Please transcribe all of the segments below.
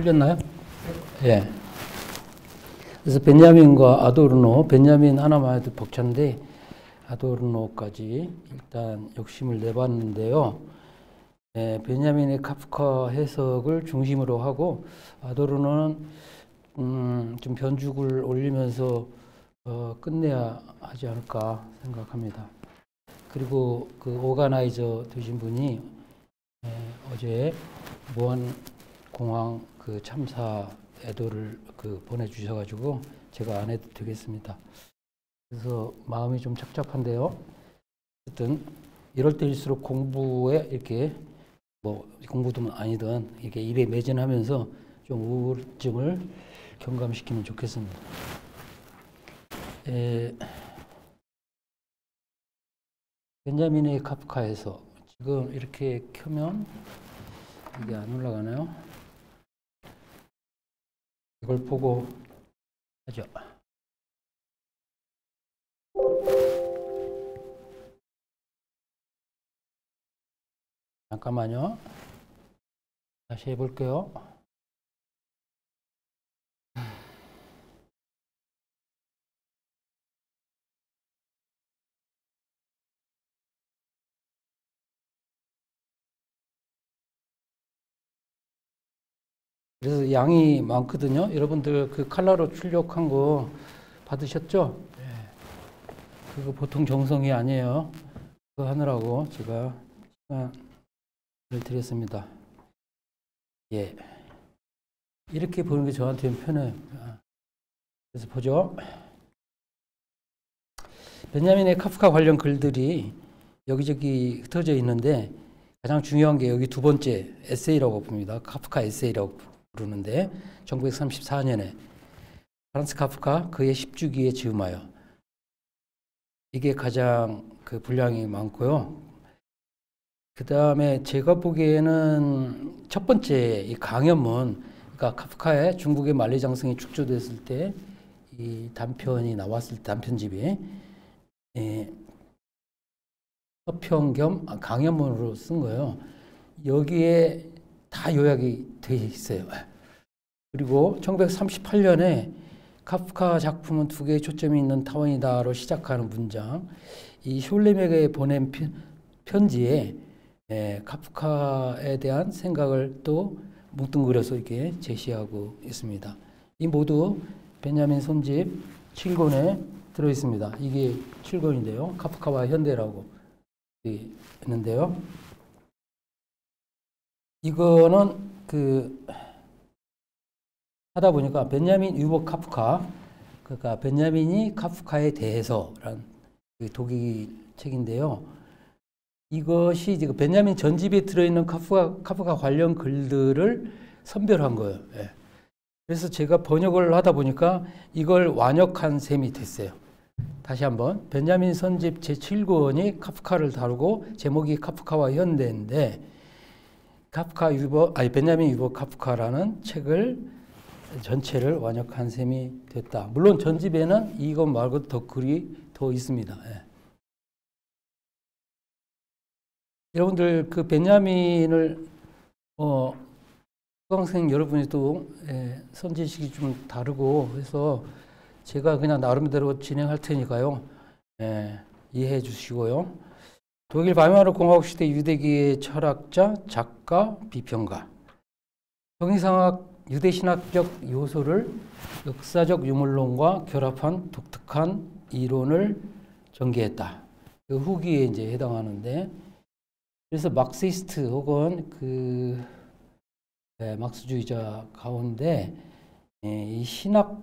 풀렸나요? 예. 그래서 베냐민과 아도르노, 베냐민 하나만 해도 벅찬데 아도르노까지 일단 욕심을 내봤는데요. 예, 베냐민의 카프카 해석을 중심으로 하고 아도르노는 좀 변죽을 올리면서 끝내야 하지 않을까 생각합니다. 그리고 그 오가나이저 되신 분이 어제 무한공항 그 참사 애도를 보내주셔가지고 제가 안 해도 되겠습니다. 그래서 마음이 좀 착잡한데요. 어쨌든 이럴 때일수록 공부에 이렇게 뭐 공부든 아니든 이렇게 일에 매진하면서 좀 우울증을 경감시키면 좋겠습니다. 벤자민의 카프카에서 지금 이렇게 켜면 이게 안 올라가나요? 이걸 보고 하죠. 잠깐만요. 다시 해볼게요. 그래서 양이 많거든요. 여러분들 그 칼라로 출력한 거 받으셨죠? 네. 그거 보통 정성이 아니에요. 그거 하느라고 제가 시간을 드렸습니다. 예. 이렇게 보는 게 저한테는 편해요. 그래서 보죠. 베냐민의 카프카 관련 글들이 여기저기 흩어져 있는데 가장 중요한 게 여기 두 번째 에세이라고 봅니다. 카프카 에세이라고 부르는데 1934년에 프란츠 카프카 그의 10주기에 즈음하여 이게 가장 그 분량이 많고요. 그 다음에 제가 보기에는 첫 번째 이 강연문, 그러니까 카프카의 중국의 만리장성이 축조됐을 때 이 단편이 나왔을 때 단편집이 서평 겸 강연문으로 쓴 거예요. 여기에 다 요약이 돼 있어요. 그리고 1938년에 카프카 작품은 두 개의 초점이 있는 타원이다로 시작하는 문장, 이 숄렘에게 보낸 편지에 카프카에 대한 생각을 또 뭉뚱그려서 이렇게 제시하고 있습니다. 이 모두 베냐민 손집 7권에 들어 있습니다. 이게 7권인데요. 카프카와 현대라고 있는데요. 이거는 하다 보니까 베냐민 유버 카프카, 그러니까 베냐민이 카프카에 대해서라는 독일 책인데요. 이것이 지금 베냐민 전집에 들어있는 카프카 관련 글들을 선별한 거예요. 예. 그래서 제가 번역을 하다 보니까 이걸 완역한 셈이 됐어요. 다시 한번 베냐민 선집 제7권이 카프카를 다루고 제목이 카프카와 현대인데 베냐민 유버 카프카라는 책을 전체를 완역한 셈이 됐다. 물론 전집에는 이것 말고 더 글이 더 있습니다. 예. 여러분들 그 베냐민을 수강생 여러분이 또 선지식이 좀 다르고 해서 제가 그냥 나름대로 진행할 테니까요. 이해해 주시고요. 독일 바이마르 공화국 시대 유대기의 철학자, 작가, 비평가. 형이상학 유대신학적 요소를 역사적 유물론과 결합한 독특한 이론을 전개했다. 그 후기에 이제 해당하는데, 그래서 막시스트 혹은 막스주의자 가운데 이 신학이라는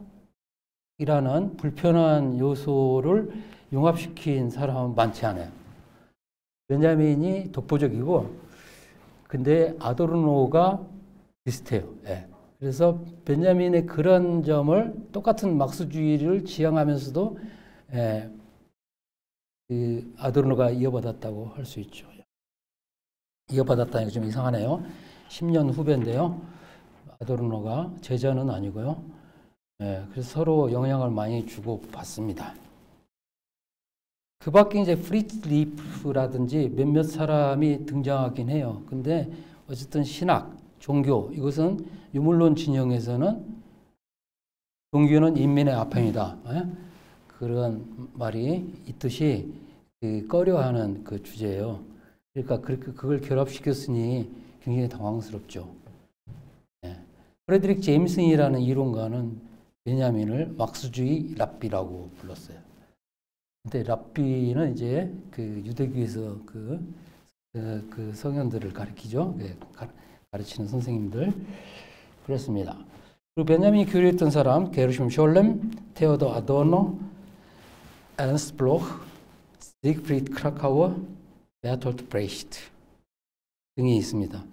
불편한 요소를 융합시킨 사람은 많지 않아요. 베냐민이 독보적이고, 근데 아도르노가 비슷해요. 예. 그래서 베냐민의 그런 점을 똑같은 막스주의를 지향하면서도 그 아도르노가 이어받았다고 할 수 있죠. 이어받았다니까 좀 이상하네요. 10년 후배인데요. 아도르노가 제자는 아니고요. 그래서 서로 영향을 많이 주고 받습니다. 그 밖에 이제 프리츠 리프라든지 몇몇 사람이 등장하긴 해요. 근데 어쨌든 신학, 종교, 이것은 유물론 진영에서는 종교는 인민의 아편이다. 그런 말이 있듯이 꺼려하는 그 주제예요. 그러니까 그걸 결합시켰으니 굉장히 당황스럽죠. 프레드릭 제임슨이라는 이론가는 베냐민을 막스주의 랍비라고 불렀어요. 근데 랍비는 이제 그 유대교에서 그 성현들을 가르치죠. 가르치는 선생님들. 그렇습니다. 그리고 베냐민이 교류했던 사람, 게르숑 숄렘, 테오더 아도너, 에른스트 블로흐, 지그프리드 크라카워, 베르톨트 브레히트 등이 있습니다.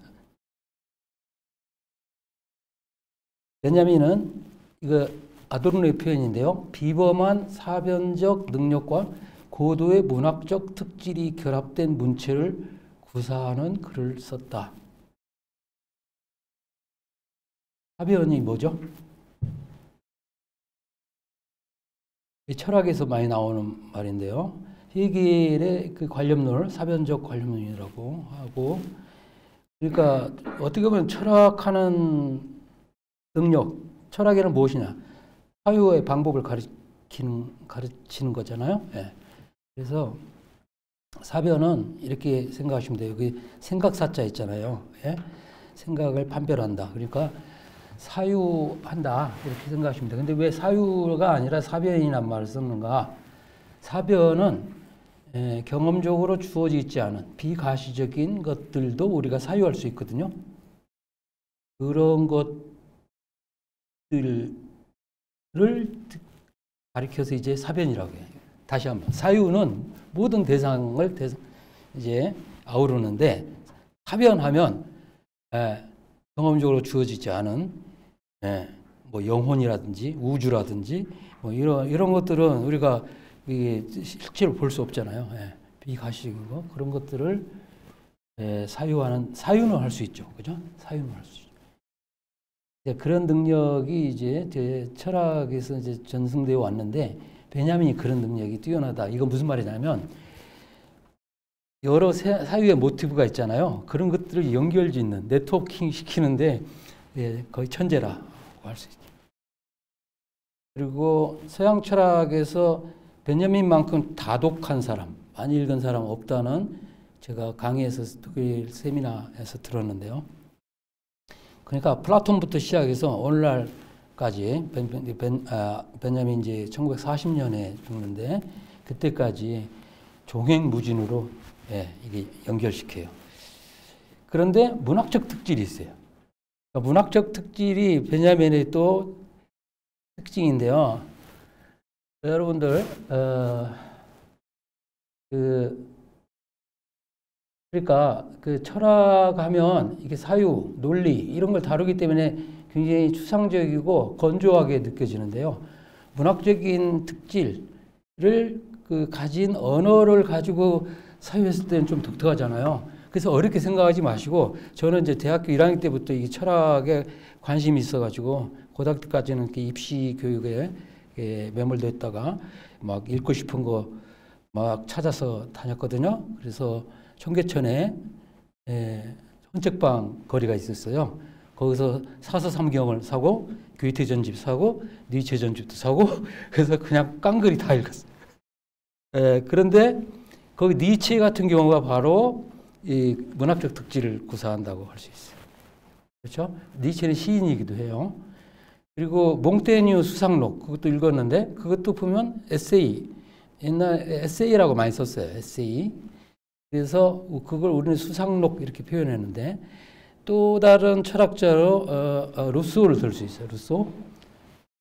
베냐민은 이거 아도르노의 표현인데요. 비범한 사변적 능력과 고도의 문학적 특질이 결합된 문체를 구사하는 글을 썼다. 사변이 뭐죠? 철학에서 많이 나오는 말인데요. 헤겔의 그 관념론을 사변적 관념론이라고 하고, 그러니까 어떻게 보면 철학하는 능력, 철학에는 무엇이냐? 사유의 방법을 가르치는 거잖아요. 예. 그래서 사변은 이렇게 생각하시면 돼요. 그 생각사자 있잖아요. 예? 생각을 판별한다. 그러니까 사유한다. 이렇게 생각하시면 돼요. 근데 왜 사유가 아니라 사변이란 말을 썼는가? 사변은 경험적으로 주어져 있지 않은 비가시적인 것들도 우리가 사유할 수 있거든요. 그런 것들을 가리켜서 이제 사변이라고 해요. 다시 한번. 사유는 모든 대상을 이제 아우르는데, 사변하면 경험적으로 주어지지 않은 뭐 영혼이라든지 우주라든지 뭐 이런 것들은 우리가 이게 실제로 볼 수 없잖아요. 비가시적인 거 그런 것들을 사유는 할 수 있죠, 그죠? 사유는 할 수 있죠. 그런 능력이 이제 철학에서 이제 전승되어 왔는데, 베냐민이 그런 능력이 뛰어나다. 이건 무슨 말이냐면, 여러 사유의 모티브가 있잖아요. 그런 것들을 연결짓는, 네트워킹 시키는데 거의 천재라고 할 수 있죠. 그리고 서양 철학에서 베냐민만큼 다독한 사람, 많이 읽은 사람 없다는 제가 강의에서 독일 세미나에서 들었는데요. 그러니까 플라톤부터 시작해서 오늘날까지 베냐민 이제 1940년에 죽는데, 그때까지 종횡무진으로 이게 연결시켜요. 그런데 문학적 특질이 있어요. 그러니까 문학적 특질이 베냐민의 또 특징인데요. 여러분들 그러니까 그 철학하면 이게 사유, 논리 이런 걸 다루기 때문에 굉장히 추상적이고 건조하게 느껴지는데요. 문학적인 특질을 가진 언어를 가지고 사유했을 때는 좀 독특하잖아요. 그래서 어렵게 생각하지 마시고, 저는 이제 대학교 1학년 때부터 이 철학에 관심이 있어가지고 고등학교 때까지는 입시 교육에 매몰되어 있다가 막 읽고 싶은 거 막 찾아서 다녔거든요. 그래서 청계천에 헌책방 거리가 있었어요. 거기서 사서삼경을 사고, 교이테 전집 사고, 니체 전집도 사고, 그래서 그냥 깡그리 다 읽었어요. 그런데 거기 니체 같은 경우가 바로 이 문학적 특질을 구사한다고 할 수 있어요. 그렇죠? 니체는 시인이기도 해요. 그리고 몽테뉴 수상록, 그것도 읽었는데, 그것도 보면 에세이, 옛날 에세이라고 많이 썼어요. 에세이. 그래서 그걸 우리는 수상록 이렇게 표현했는데, 또 다른 철학자로 루소를 들 수 있어요. 루소.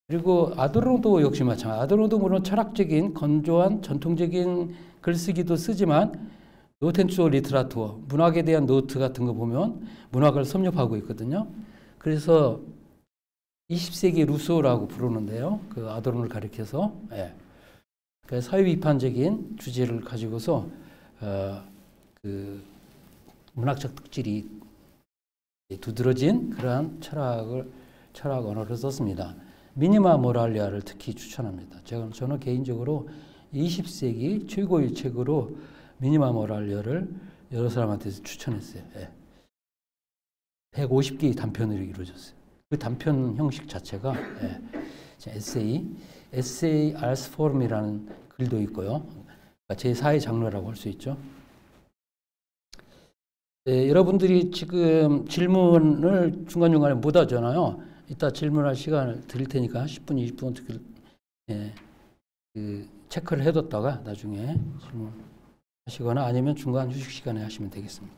그리고 아도르노도 역시 마찬가지. 아도르노도 물론 철학적인 건조한 전통적인 글쓰기도 쓰지만, 노텐츠오 리트라투어, 문학에 대한 노트 같은 거 보면 문학을 섭렵하고 있거든요. 그래서 20세기 루소라고 부르는데요. 그 아도르노를 가리켜서 그 사회비판적인 주제를 가지고서 그 문학적 특질이 두드러진 그러한 철학 언어를 썼습니다. 미니마 모랄리아를 특히 추천합니다. 저는 개인적으로 20세기 최고의 책으로 미니마 모랄리아를 여러 사람한테 추천했어요. 150개의 단편으로 이루어졌어요. 그 단편 형식 자체가 에세이 아르스 포럼이라는 글도 있고요. 그러니까 제4의 장르라고 할 수 있죠. 네, 여러분들이 지금 질문을 중간중간에 못 하잖아요. 이따 질문할 시간을 드릴 테니까 10분, 20분 체크를 해뒀다가 나중에 질문하시거나 아니면 중간 휴식 시간에 하시면 되겠습니다.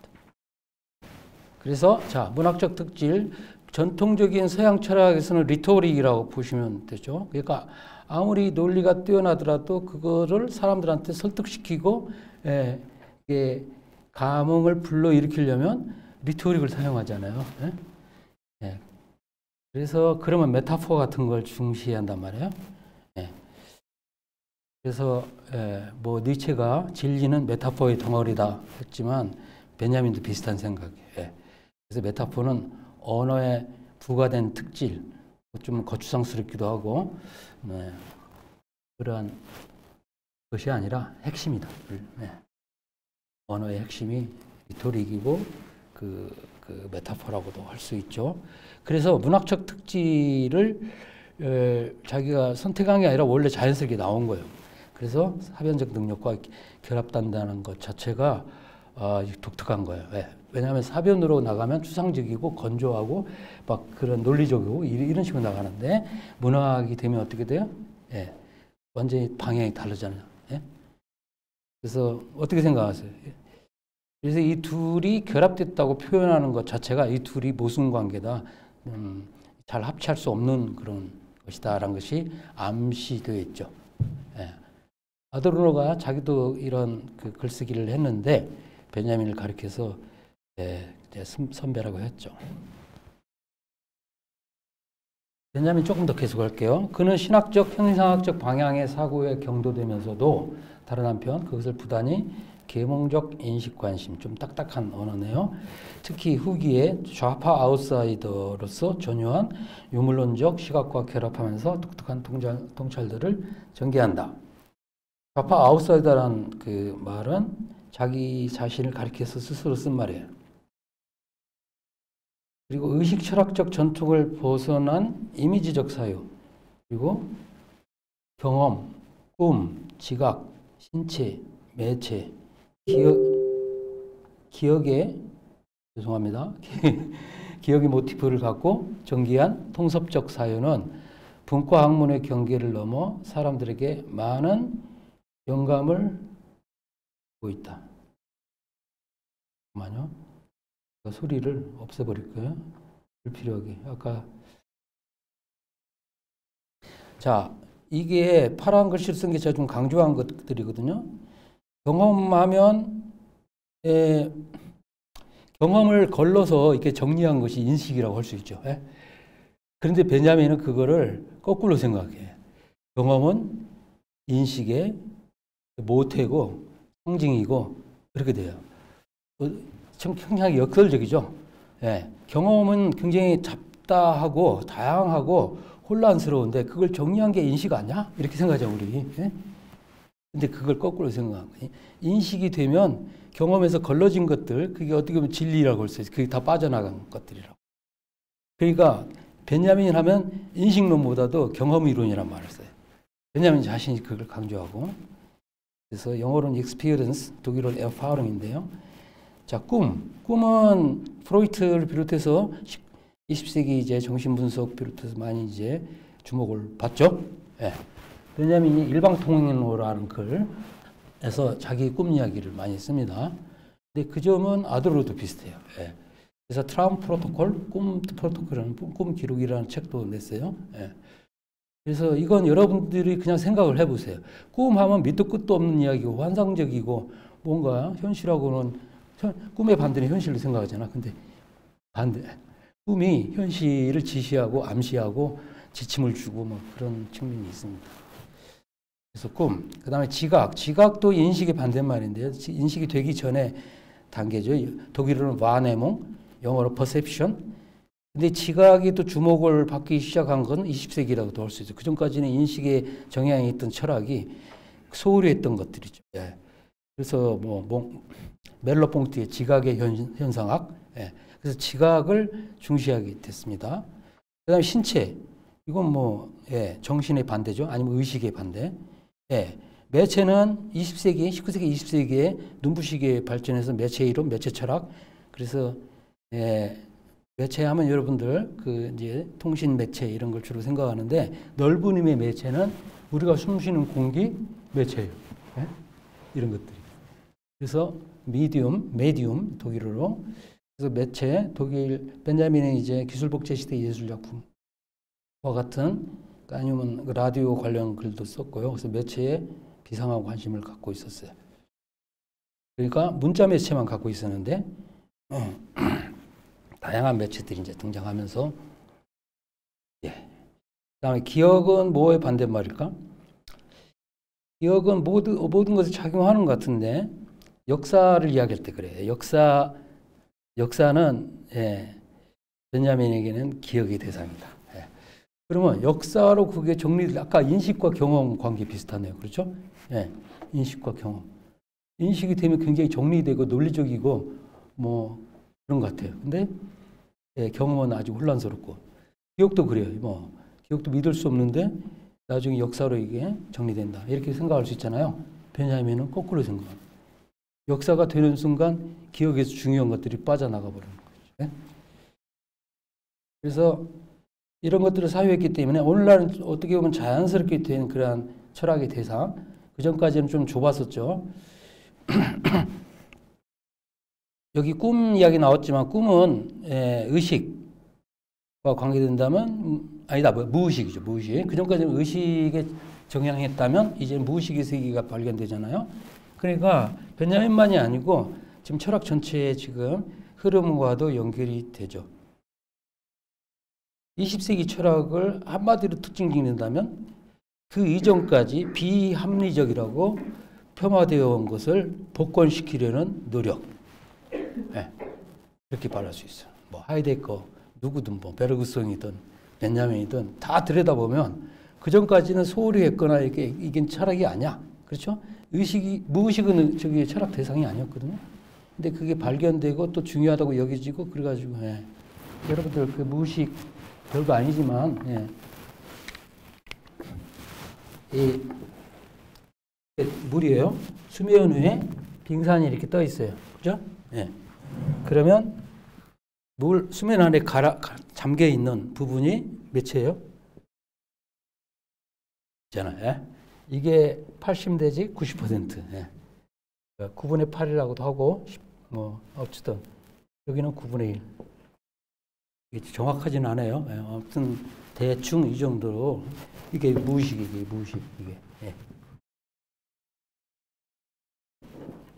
그래서 자, 문학적 특질, 전통적인 서양 철학에서는 리토릭이라고 보시면 되죠. 그러니까 아무리 논리가 뛰어나더라도 그거를 사람들한테 설득시키고 감흥을 불러일으키려면 리토릭을 사용하잖아요. 그래서 그러면 메타포 같은 걸 중시한단 말이에요. 그래서 뭐 니체가 진리는 메타포의 덩어리다 했지만 베냐민도 비슷한 생각이에요. 그래서 메타포는 언어에 부과된 특질, 좀 거추장스럽기도 하고 그러한 것이 아니라 핵심이다. 언어의 핵심이 리토릭이고 그 메타포라고도 할 수 있죠. 그래서 문학적 특질을 자기가 선택한 게 아니라 원래 자연스럽게 나온 거예요. 그래서 사변적 능력과 결합된다는 것 자체가 독특한 거예요. 왜냐하면 사변으로 나가면 추상적이고 건조하고 막 그런 논리적이고 이런 식으로 나가는데 문학이 되면 어떻게 돼요? 완전히 방향이 다르잖아요. 그래서 어떻게 생각하세요? 그래서 이 둘이 결합됐다고 표현하는 것 자체가 이 둘이 모순관계다. 잘 합치할 수 없는 그런 것이다라는 것이 암시되어 있죠. 아도르노가 자기도 이런 그 글쓰기를 했는데 베냐민을 가리켜서 선배라고 했죠. 베냐민 조금 더 계속할게요. 그는 신학적, 형상학적 방향의 사고에 경도되면서도 다른 한편 그것을 부단히 계몽적 인식 관심, 좀 딱딱한 언어네요. 특히 후기에 좌파 아웃사이더로서 전유한 유물론적 시각과 결합하면서 독특한 통찰들을 전개한다. 좌파 아웃사이더라는 그 말은 자기 자신을 가리켜서 스스로 쓴 말이에요. 그리고 의식 철학적 전통을 벗어난 이미지적 사유, 그리고 경험, 꿈, 지각, 신체, 매체, 기억의 모티프를 갖고 전개한 통섭적 사유는 분과 학문의 경계를 넘어 사람들에게 많은 영감을 주고 있다. 잠깐만요. 소리를 없애버릴 거예요. 불필요하게. 자, 이게 파란 글씨를 쓴 게 제가 좀 강조한 것들이거든요. 경험하면 경험을 걸러서 이렇게 정리한 것이 인식이라고 할 수 있죠. 그런데 베냐민은 그거를 거꾸로 생각해. 경험은 인식의 모태고 상징이고 그렇게 돼요. 굉장히 역설적이죠. 경험은 굉장히 잡다하고 다양하고 혼란스러운데 그걸 정리한 게 인식 아니야? 이렇게 생각하죠, 우리. 근데 그걸 거꾸로 생각한 거예요. 인식이 되면 경험에서 걸러진 것들, 그게 어떻게 보면 진리라고 할 수 있어요. 그게 다 빠져나간 것들이라고. 그러니까 베냐민 하면 인식론보다도 경험이론이란 말을 써요. 베냐민 자신이 그걸 강조하고. 그래서 영어로는 experience, 독일어는 Erfahrung인데요. 자, 꿈은 프로이트를 비롯해서 20세기 이제 정신분석 비롯해서 많이 이제 주목을 받죠. 베냐민이 일방통행로라는 글에서 자기 꿈 이야기를 많이 씁니다. 근데 그 점은 아도르노도 비슷해요. 그래서 트라움 프로토콜, 꿈 프로토콜이라는 꿈 기록이라는 책도 냈어요. 그래서 이건 여러분들이 그냥 생각을 해보세요. 꿈하면 밑도 끝도 없는 이야기고 환상적이고 뭔가 현실하고는 꿈의 반대는 현실로 생각하잖아. 근데 반대. 꿈이 현실을 지시하고 암시하고 지침을 주고 뭐 그런 측면이 있습니다. 그래서 꿈, 그 다음에 지각도 인식의 반대말인데요. 인식이 되기 전에 단계죠. 독일어는 와네몽, 영어로 perception. 근데 지각이 또 주목을 받기 시작한 건 20세기라고도 할 수 있죠. 그 전까지는 인식에 정향이 있던 철학이 소홀히 했던 것들이죠. 그래서 멜로퐁티의 지각의 현상학, 그래서 지각을 중시하게 됐습니다. 그다음에 신체, 이건 뭐 정신의 반대죠. 아니면 의식의 반대. 매체는 20세기, 19세기, 20세기에 눈부시게 발전해서 매체 이론, 매체 철학. 그래서 매체하면 여러분들 그 이제 통신 매체 이런 걸 주로 생각하는데, 넓은 의미의 매체는 우리가 숨쉬는 공기 매체예요. 이런 것들이. 그래서 메디움 독일어로. 그래서 매체, 독일 벤자민은 이제 기술복제 시대 예술작품과 같은, 아니면 라디오 관련 글도 썼고요. 그래서 매체에 비상하고 관심을 갖고 있었어요. 그러니까 문자 매체만 갖고 있었는데 다양한 매체들이 이제 등장하면서, 그다음에 기억은 뭐의 반대말일까? 기억은 모든 것을 작용하는 것 같은데, 역사를 이야기할 때 그래요. 역사는 벤자민에게는 기억의 대상이다. 그러면 역사로 그게 정리될, 아까 인식과 경험 관계 비슷하네요. 그렇죠? 인식과 경험. 인식이 되면 굉장히 정리되고 논리적이고 뭐 그런 것 같아요. 근데 경험은 아주 혼란스럽고, 기억도 그래요. 뭐 기억도 믿을 수 없는데 나중에 역사로 이게 정리된다, 이렇게 생각할 수 있잖아요. 벤자민은 거꾸로 생각합니다. 역사가 되는 순간 기억에서 중요한 것들이 빠져나가 버리는 거죠. 그래서 이런 것들을 사유했기 때문에 오늘날은 어떻게 보면 자연스럽게 된 그러한 철학의 대상, 그 전까지는 좀 좁았었죠. 여기 꿈 이야기 나왔지만, 꿈은 의식과 관계된다면, 아니다, 무의식이죠. 무의식. 그 전까지는 의식에 정향했다면 이제 무의식의 세계가 발견되잖아요. 그러니까 벤자민만이 아니고 지금 철학 전체의 지금 흐름과도 연결이 되죠. 20세기 철학을 한마디로 특징 짓는다면 그 이전까지 비합리적이라고 폄하되어 온 것을 복권시키려는 노력. 이렇게 말할 수 있어요. 뭐 하이데거, 누구든 뭐 베르그송이든 벤자민이든 다 들여다보면 그 전까지는 소홀히 했거나 이게 철학이 아니야. 그렇죠? 무의식은 저기 철학 대상이 아니었거든요. 근데 그게 발견되고 또 중요하다고 여겨지고 그래가지고, 여러분들 그 무의식 별거 아니지만, 이 물이에요. 수면 위에 빙산이 이렇게 떠 있어요. 그죠? 그러면 수면 안에 잠겨 있는 부분이 몇이에요? 있잖아요. 이게 80대지 90%. 9분의 8이라고도 하고, 뭐 어쨌든 여기는 9분의 1. 이게 정확하지는 않아요. 아무튼 대충 이 정도로 이게 무의식이에요. 무의식 이게.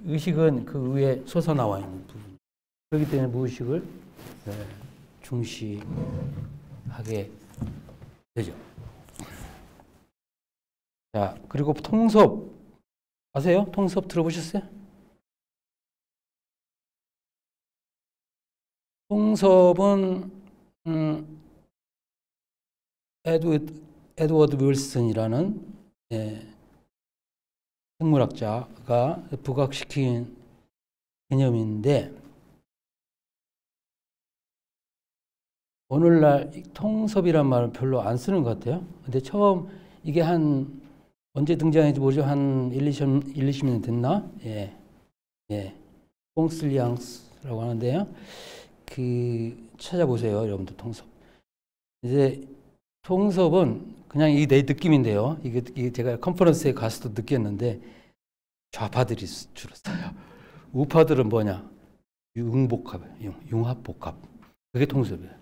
의식은 그 위에 솟아나와 있는 부분. 그렇기 때문에 무의식을 중시하게 되죠. 자, 그리고 통섭 아세요? 통섭 들어보셨어요? 통섭은 에드워드 윌슨이라는 생물학자가 부각시킨 개념인데, 오늘날 통섭이란 말은 별로 안 쓰는 것 같아요. 근데 처음 이게 언제 등장했는지 모르죠. 한 20년 됐나? 뽕슬리앙스라고 하는데요. 찾아보세요, 여러분들. 통섭. 이제 통섭은 그냥 이게 내 느낌인데요. 이게 제가 컨퍼런스에 가서도 느꼈는데, 좌파들이 주로 써요. 우파들은 뭐냐? 융합복합. 그게 통섭이에요.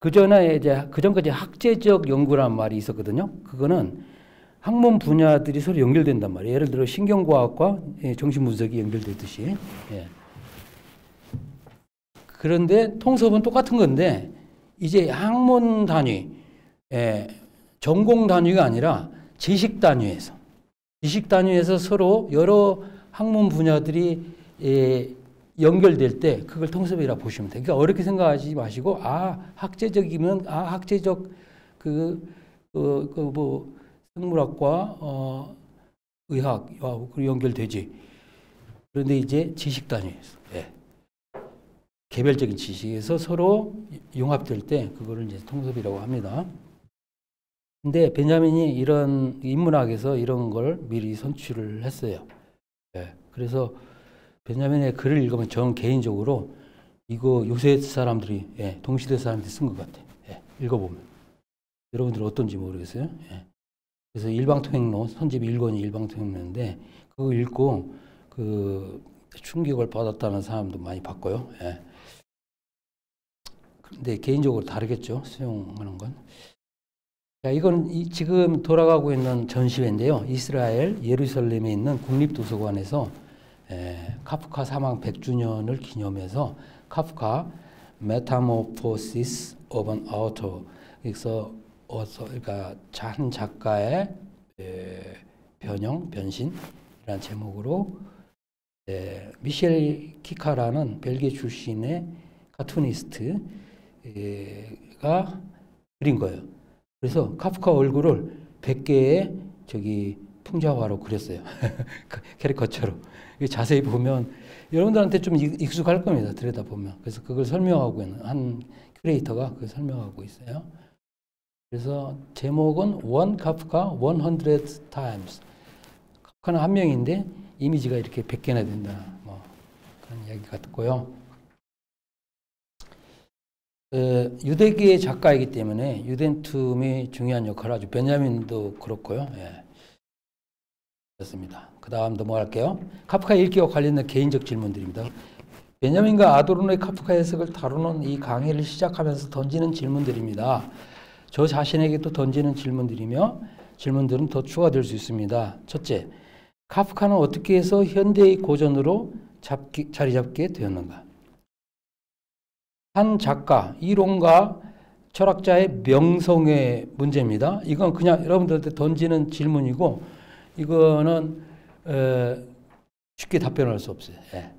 그 전까지 학제적 연구란 말이 있었거든요. 그거는 학문 분야들이 서로 연결된단 말이에요. 예를 들어 신경과학과 정신분석이 연결되듯이. 그런데 통섭은 똑같은 건데, 이제 학문 단위, 전공 단위가 아니라 지식 단위에서 서로 여러 학문 분야들이 연결될 때 그걸 통섭이라고 보시면 돼요. 그러니까 어렵게 생각하지 마시고, 학제적이면 학제적 뭐 생물학과 의학하고 연결되지. 그런데 이제 지식 단위에서 개별적인 지식에서 서로 융합될 때 그거를 이제 통섭이라고 합니다. 근데 베냐민이 이런 인문학에서 이런 걸 미리 선출을 했어요. 예. 그래서 베냐민의 글을 읽으면 전 개인적으로 이거 요새 사람들이, 예, 동시대 사람들이 쓴 것 같아. 예, 읽어보면. 여러분들 어떤지 모르겠어요. 예. 그래서 일방통행론, 선집 1권이 일방통행론인데 그거 읽고 그 충격을 받았다는 사람도 많이 봤고요. 예. 근데 개인적으로 다르겠죠. 수용하는 건. 자, 이건 지금 돌아가고 있는 전시회인데요. 이스라엘 예루살렘에 있는 국립도서관에서 카프카 사망 100주년을 기념해서 카프카 Metamorphosis of an Author, 그러니까 한 작가의 변형, 변신이라는 제목으로 미셸 키카라는 벨기에 출신의 카투니스트가 그린 거예요. 그래서 카프카 얼굴을 100개의 풍자화로 그렸어요. 캐리커처로. 자세히 보면 여러분들한테 좀 익숙할 겁니다. 들여다보면. 그래서 그걸 설명하고 있는 한 큐레이터가 그걸 설명하고 있어요. 그래서 제목은 One Kafka 100 times. 카프카는 한 명인데 이미지가 이렇게 100개나 된다. 뭐 그런 이야기 같고요. 유대계의 작가이기 때문에 유대인툼이 중요한 역할을 하죠. 베냐민도 그렇고요. 예. 그렇습니다. 그 다음 넘어갈게요. 카프카 읽기와 관련된 개인적 질문들입니다. 베냐민과 아도르노의 카프카 해석을 다루는 이 강의를 시작하면서 던지는 질문들입니다. 저 자신에게도 던지는 질문들이며 질문들은 더 추가될 수 있습니다. 첫째, 카프카는 어떻게 해서 현대의 고전으로 자리 잡게 되었는가? 한 작가, 이론가, 철학자의 명성의 문제입니다. 이건 그냥 여러분들한테 던지는 질문이고 이거는 쉽게 답변할 수 없어요. 예.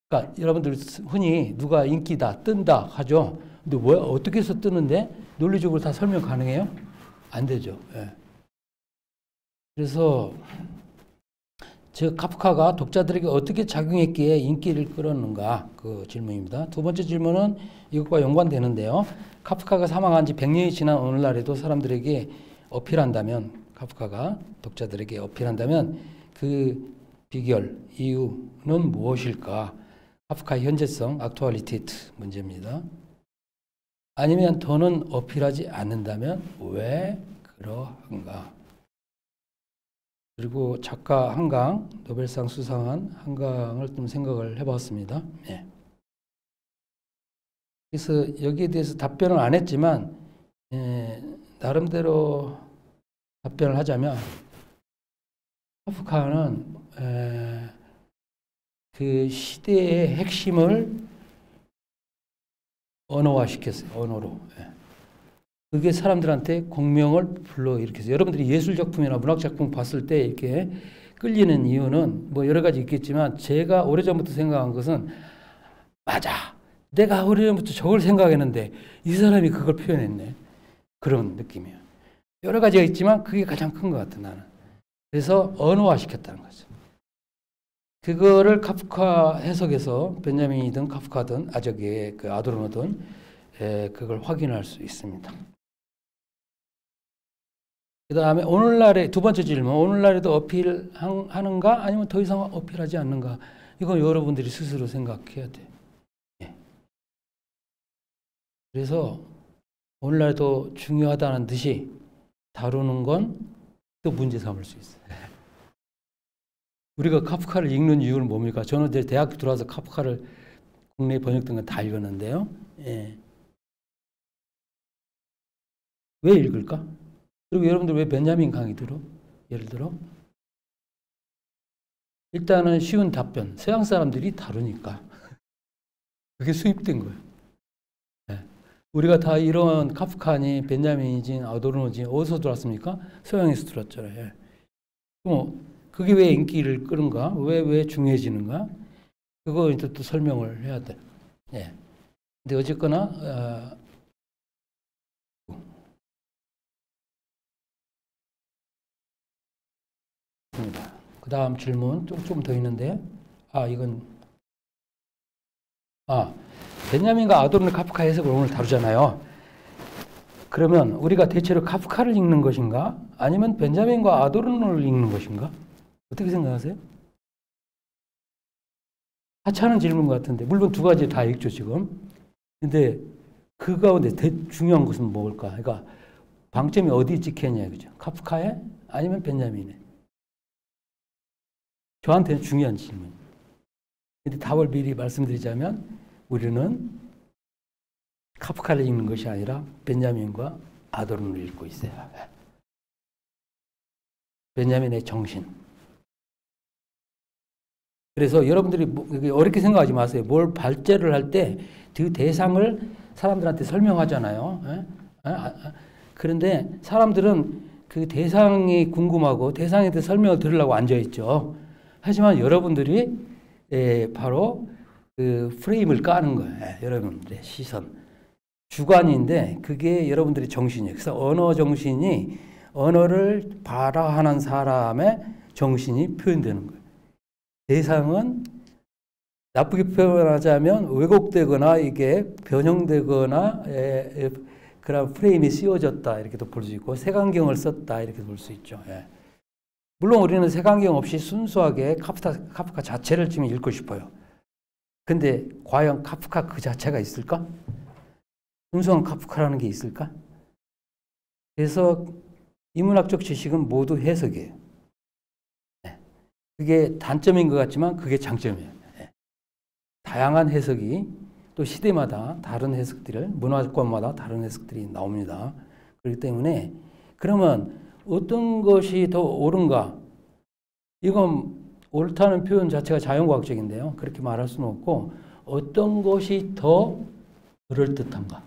그러니까 여러분들 흔히 누가 인기다, 뜬다 하죠. 근데 왜 어떻게 해서 뜨는데 논리적으로 다 설명 가능해요? 안 되죠. 예. 그래서 카프카가 독자들에게 어떻게 작용했기에 인기를 끌었는가 그 질문입니다. 두 번째 질문은 이것과 연관되는데요. 카프카가 사망한 지 100년이 지난 오늘날에도 사람들에게 어필한다면, 카프카가 독자들에게 어필한다면 그 비결, 이유는 무엇일까? 카프카의 현재성, 악투얼리티트 문제입니다. 아니면 더는 어필하지 않는다면 왜 그러한가? 그리고 작가 한강, 노벨상 수상한 한강을 좀 생각을 해봤습니다. 예. 그래서 여기에 대해서 답변을 안 했지만 나름대로 답변을 하자면 카프카는 그 시대의 핵심을 언어화시켰어요. 언어로. 예. 그게 사람들한테 공명을 불러일으켰어요. 여러분들이 예술작품이나 문학작품 봤을 때 이렇게 끌리는 이유는 뭐 여러 가지 있겠지만 제가 오래전부터 생각한 것은 맞아. 내가 오래전부터 저걸 생각했는데 이 사람이 그걸 표현했네. 그런 느낌이에요. 여러 가지가 있지만 그게 가장 큰 것 같아 나는. 그래서 언어화시켰다는 거죠. 그거를 카프카 해석에서 베냐민이든 카프카든 그 아도르노든 그걸 확인할 수 있습니다. 그 다음에 오늘날의 두 번째 질문, 오늘날에도 어필하는가 아니면 더 이상 어필하지 않는가? 이건 여러분들이 스스로 생각해야 돼. 예. 그래서 오늘날도 중요하다는 듯이 다루는 건 또 문제 삼을 수 있어요. 우리가 카프카를 읽는 이유는 뭡니까? 저는 이제 대학교 들어와서 카프카를 국내에 번역된 건 다 읽었는데요. 예. 왜 읽을까? 그리고 여러분들 왜 베냐민 강의 들어? 예를 들어? 일단은 쉬운 답변. 서양 사람들이 다루니까. 그게 수입된 거예요. 네. 우리가 다 이런 카프카니, 베냐민이지, 아도르노지 어디서 들었습니까? 서양에서 들었잖아요. 예. 그게 왜 인기를 끄는가? 왜 중요해지는가? 그거 이제 또 설명을 해야 돼. 예. 근데 어쨌거나, 그 다음 질문 좀 더 있는데, 이건 베냐민과 아도르노의 카프카 해석을 오늘 다루잖아요. 그러면 우리가 대체로 카프카를 읽는 것인가? 아니면 벤자민과 아도르노를 읽는 것인가? 어떻게 생각하세요? 하찮은 질문 같은데, 물론 두 가지 다 읽죠, 지금. 근데 그 가운데 중요한 것은 뭘까? 그러니까 방점이 어디 찍혔냐, 그죠? 카프카에? 아니면 벤자민에? 저한테는 중요한 질문이에요. 근데 답을 미리 말씀드리자면, 우리는 카프카를 읽는 것이 아니라 벤자민과 아도르노를 읽고 있어요. 벤자민의 정신. 그래서 여러분들이 어렵게 생각하지 마세요. 뭘 발제를 할 때 그 대상을 사람들한테 설명하잖아요. 그런데 사람들은 그 대상이 궁금하고 대상에 대해 설명을 들으려고 앉아있죠. 하지만 여러분들이 바로 그 프레임을 까는 거예요. 여러분들의 시선. 주관인데 그게 여러분들의 정신이에요. 그래서 언어 정신이 언어를 발화하는 사람의 정신이 표현되는 거예요. 대상은 나쁘게 표현하자면 왜곡되거나 이게 변형되거나 그런 프레임이 씌워졌다 이렇게도 볼 수 있고 색안경을 썼다 이렇게 볼 수 있죠. 물론 우리는 색안경 없이 순수하게 카프카 자체를 지금 읽고 싶어요. 근데 과연 카프카 그 자체가 있을까? 순수한 카프카라는 게 있을까? 그래서 인문학적 지식은 모두 해석이에요. 그게 단점인 것 같지만 그게 장점이에요. 다양한 해석이 또 시대마다 다른 해석들을, 문화권마다 다른 해석들이 나옵니다. 그렇기 때문에 그러면 어떤 것이 더 옳은가? 이건 옳다는 표현 자체가 자연과학적인데요. 그렇게 말할 수는 없고 어떤 것이 더 그럴듯한가?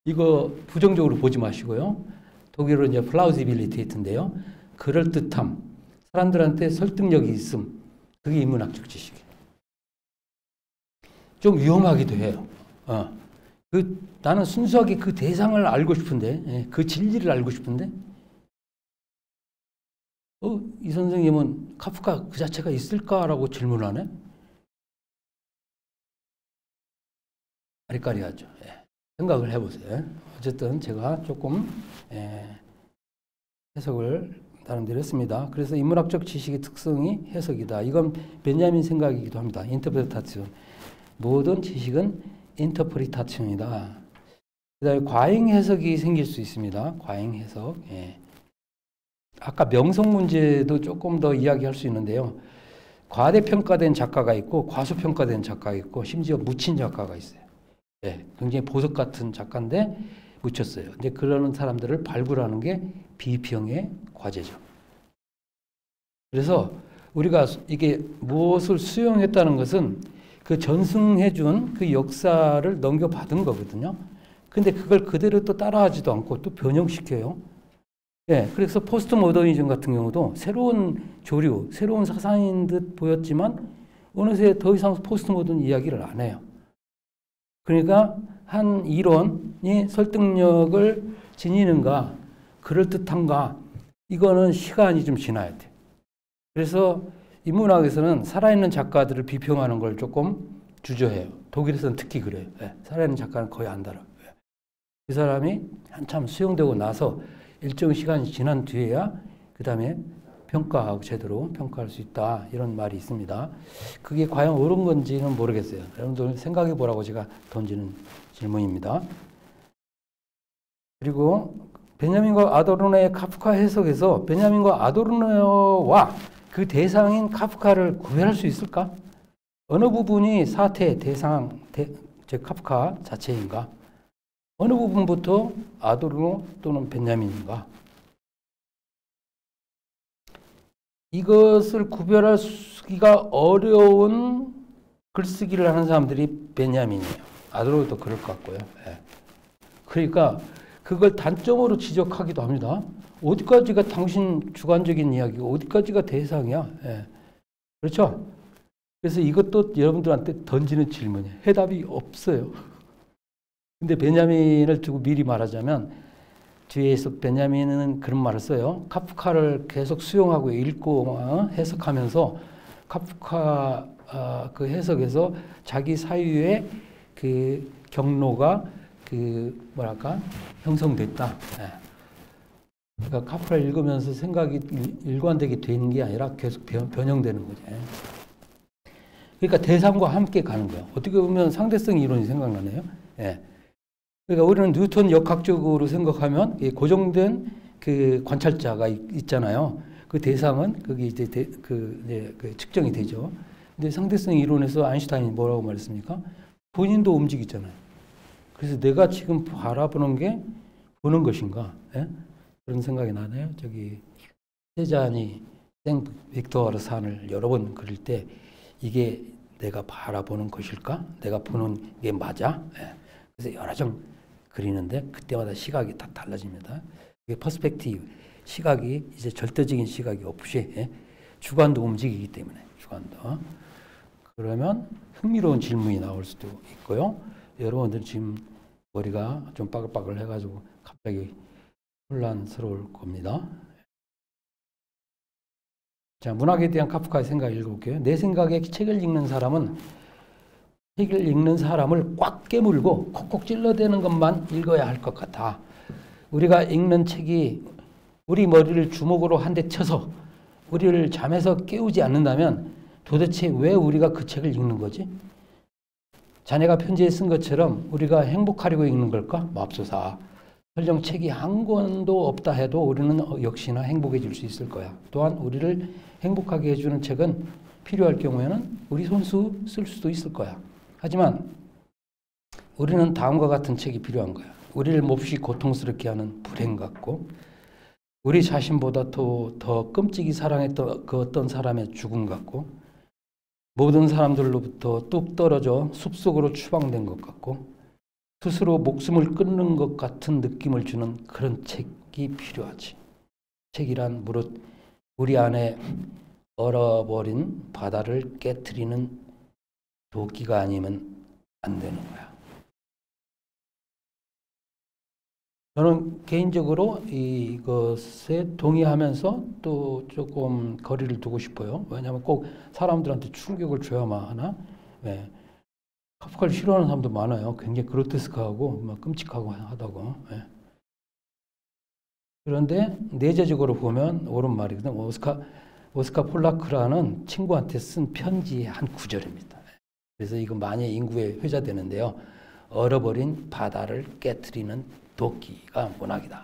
이거 부정적으로 보지 마시고요. 독일어로 이제 plausibility인데요. 그럴듯함, 사람들한테 설득력이 있음, 그게 인문학적 지식이에요. 좀 위험하기도 해요. 나는 순수하게 그 대상을 알고 싶은데, 그 진리를 알고 싶은데, 이 선생님은 카프카 그 자체가 있을까라고 질문하네? 아리까리하죠. 생각을 해보세요. 어쨌든 제가 조금 해석을 나름대로 했습니다. 그래서 인문학적 지식의 특성이 해석이다. 이건 벤자민 생각이기도 합니다. 인터프레타치온. 모든 지식은 인터프리타치온이다. 그다음에 과잉 해석이 생길 수 있습니다. 과잉 해석. 아까 명성 문제도 조금 더 이야기할 수 있는데요. 과대평가된 작가가 있고 과소평가된 작가가 있고 심지어 묻힌 작가가 있어요. 굉장히 보석 같은 작가인데 묻혔어요. 근데 그러는 사람들을 발굴하는 게 비평의 과제죠. 그래서 우리가 이게 무엇을 수용했다는 것은 그 전승해준 그 역사를 넘겨받은 거거든요. 근데 그걸 그대로 또 따라하지도 않고 또 변형시켜요. 그래서 포스트 모더니즘 같은 경우도 새로운 조류, 새로운 사상인 듯 보였지만 어느새 더 이상 포스트 모던 이야기를 안 해요. 그러니까 한 이론이 설득력을 지니는가, 그럴듯한가, 이거는 시간이 좀 지나야 돼요. 그래서 인문학에서는 살아있는 작가들을 비평하는 걸 조금 주저해요. 독일에서는 특히 그래요. 살아있는 작가는 거의 안 달아요. 그 사람이 한참 수용되고 나서 일정 시간이 지난 뒤에야 그 다음에 평가하고 제대로 평가할 수 있다. 이런 말이 있습니다. 그게 과연 옳은 건지는 모르겠어요. 여러분들 생각해 보라고 제가 던지는 질문입니다. 그리고 베냐민과 아도르노의 카프카 해석에서 베냐민과 아도르노와 그 대상인 카프카를 구별할 수 있을까? 어느 부분이 사태, 대상, 즉 카프카 자체인가? 어느 부분부터 아도르노 또는 베냐민인가? 이것을 구별하기가 어려운 글쓰기를 하는 사람들이 베냐민이에요. 아도르노도 그럴 것 같고요. 그러니까 그걸 단점으로 지적하기도 합니다. 어디까지가 당신 주관적인 이야기고 어디까지가 대상이야. 그렇죠? 그래서 이것도 여러분들한테 던지는 질문이에요. 해답이 없어요. 근데 베냐민을 두고 미리 말하자면 뒤에서 베냐민은 그런 말을 써요. 카프카를 계속 수용하고 읽고 해석하면서 카프카 그 해석에서 자기 사유의 그 경로가 그 뭐랄까 형성됐다. 예. 그러니까 카프카를 읽으면서 생각이 일관되게 되는 게 아니라 계속 변형되는 거죠. 그러니까 대상과 함께 가는 거예요. 어떻게 보면 상대성 이론이 생각나네요. 예. 그러니까 우리는 뉴턴 역학적으로 생각하면 고정된 그 관찰자가 있잖아요. 그 대상은 그게 이제 그 측정이 되죠. 근데 상대성 이론에서 아인슈타인이 뭐라고 말했습니까? 본인도 움직이잖아요. 그래서 내가 지금 바라보는 게 보는 것인가? 예? 그런 생각이 나네요. 저기 세잔이 생 빅토르 산을 여러 번 그릴 때 이게 내가 바라보는 것일까? 내가 보는 게 맞아? 예. 그래서 여러 장 그리는데 그때마다 시각이 다 달라집니다. 이게 퍼스펙티브, 시각이 이제 절대적인 시각이 없이 예? 주관도 움직이기 때문에 주관도. 그러면 흥미로운 질문이 나올 수도 있고요. 여러분들 지금 머리가 좀 빠글빠글 해가지고 갑자기 혼란스러울 겁니다. 자, 문학에 대한 카프카의 생각을 읽어볼게요. 내 생각에 책을 읽는 사람은 책을 읽는 사람을 꽉 깨물고 콕콕 찔러대는 것만 읽어야 할 것 같아. 우리가 읽는 책이 우리 머리를 주먹으로 한 대 쳐서 우리를 잠에서 깨우지 않는다면 도대체 왜 우리가 그 책을 읽는 거지? 자네가 편지에 쓴 것처럼 우리가 행복하려고 읽는 걸까? 맙소사. 설령 책이 한 권도 없다 해도 우리는 역시나 행복해질 수 있을 거야. 또한 우리를 행복하게 해주는 책은 필요할 경우에는 우리 손수 쓸 수도 있을 거야. 하지만 우리는 다음과 같은 책이 필요한 거야. 우리를 몹시 고통스럽게 하는 불행 같고 우리 자신보다 더 끔찍이 사랑했던 그 어떤 사람의 죽음 같고 모든 사람들로부터 뚝 떨어져 숲속으로 추방된 것 같고 스스로 목숨을 끊는 것 같은 느낌을 주는 그런 책이 필요하지. 책이란 무릇 우리 안에 얼어버린 바다를 깨트리는 도끼가 아니면 안 되는 거야. 저는 개인적으로 이것에 동의하면서 또 조금 거리를 두고 싶어요. 왜냐하면 꼭 사람들한테 충격을 줘야만 하나? 네. 카프카를 싫어하는 사람도 많아요. 굉장히 그로테스크하고 막 끔찍하고 하다고. 네. 그런데 내재적으로 보면 옳은 말이거든. 오스카 폴라크라는 친구한테 쓴 편지의 한 구절입니다. 그래서 이거 많이 인구에 회자되는데요. 얼어버린 바다를 깨트리는 도끼가 문학이다.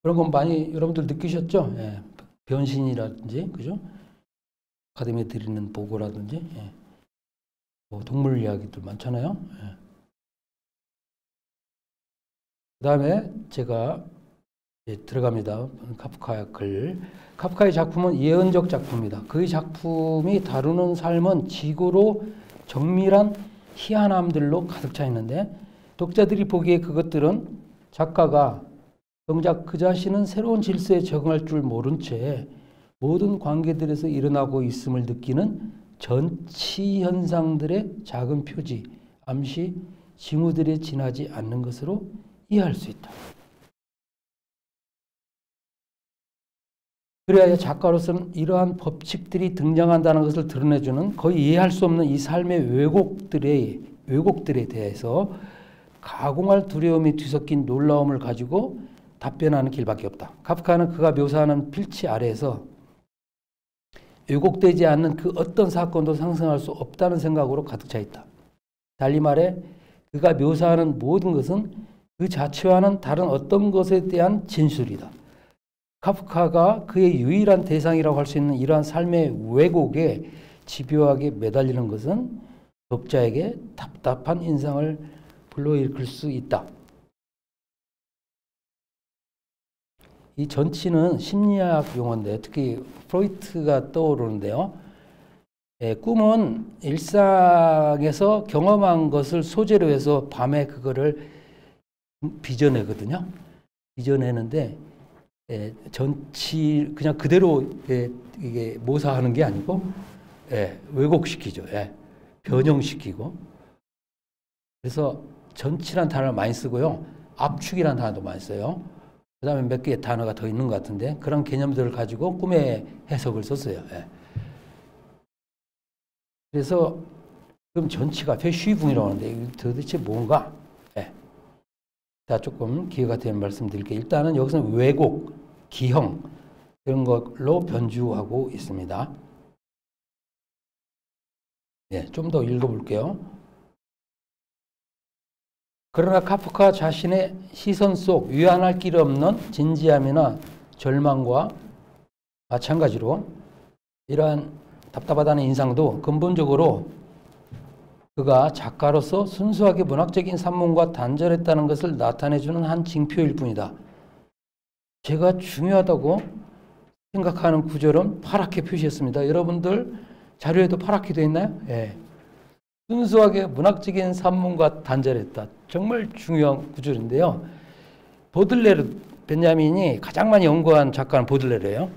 그런 건 많이 여러분들 느끼셨죠? 예. 변신이라든지, 그죠? 아카데미에 드리는 보고라든지, 예. 뭐 동물 이야기들 많잖아요. 예. 그 다음에 제가 들어갑니다. 카프카의 글. 카프카의 작품은 예언적 작품이다. 그의 작품이 다루는 삶은 지고로 정밀한 희한함들로 가득 차 있는데 독자들이 보기에 그것들은 작가가 정작 그 자신은 새로운 질서에 적응할 줄 모른 채 모든 관계들에서 일어나고 있음을 느끼는 전치 현상들의 작은 표지, 암시, 징후들에 지나지 않는 것으로 이해할 수 있다. 그래야 작가로서는 이러한 법칙들이 등장한다는 것을 드러내주는 거의 이해할 수 없는 이 삶의 왜곡들에 대해서 가공할 두려움이 뒤섞인 놀라움을 가지고 답변하는 길밖에 없다. 카프카는 그가 묘사하는 필치 아래에서 왜곡되지 않는 그 어떤 사건도 상상할 수 없다는 생각으로 가득 차 있다. 달리 말해 그가 묘사하는 모든 것은 그 자체와는 다른 어떤 것에 대한 진술이다. 카프카가 그의 유일한 대상이라고 할 수 있는 이러한 삶의 왜곡에 집요하게 매달리는 것은 독자에게 답답한 인상을 불러일으킬 수 있다. 이 전치는 심리학 용어인데 특히 프로이트가 떠오르는데요. 꿈은 일상에서 경험한 것을 소재로 해서 밤에 그거를 빚어내거든요. 빚어내는데 전치 그냥 그대로 이게 모사하는 게 아니고 왜곡시키죠. 변형시키고. 그래서 전치란 단어를 많이 쓰고요. 압축이란 단어도 많이 써요. 그 다음에 몇 개의 단어가 더 있는 것 같은데 그런 개념들을 가지고 꿈의 해석을 썼어요. 예. 그래서 그럼 전치가 회쉬붕이라고 하는데 이게 도대체 뭔가? 예. 자, 조금 기회가 되면 말씀드릴게요. 일단은 여기서는 왜곡, 기형 이런 걸로 변주하고 있습니다. 예, 좀 더 읽어볼게요. 그러나 카프카 자신의 시선 속 위안할 길 없는 진지함이나 절망과 마찬가지로 이러한 답답하다는 인상도 근본적으로 그가 작가로서 순수하게 문학적인 산문과 단절했다는 것을 나타내주는 한 징표일 뿐이다. 제가 중요하다고 생각하는 구절은 파랗게 표시했습니다. 여러분들 자료에도 파랗게 되어 있나요? 예. 순수하게 문학적인 산문과 단절했다. 정말 중요한 구절인데요. 보들레르, 베냐민이 가장 많이 연구한 작가는 보들레르예요.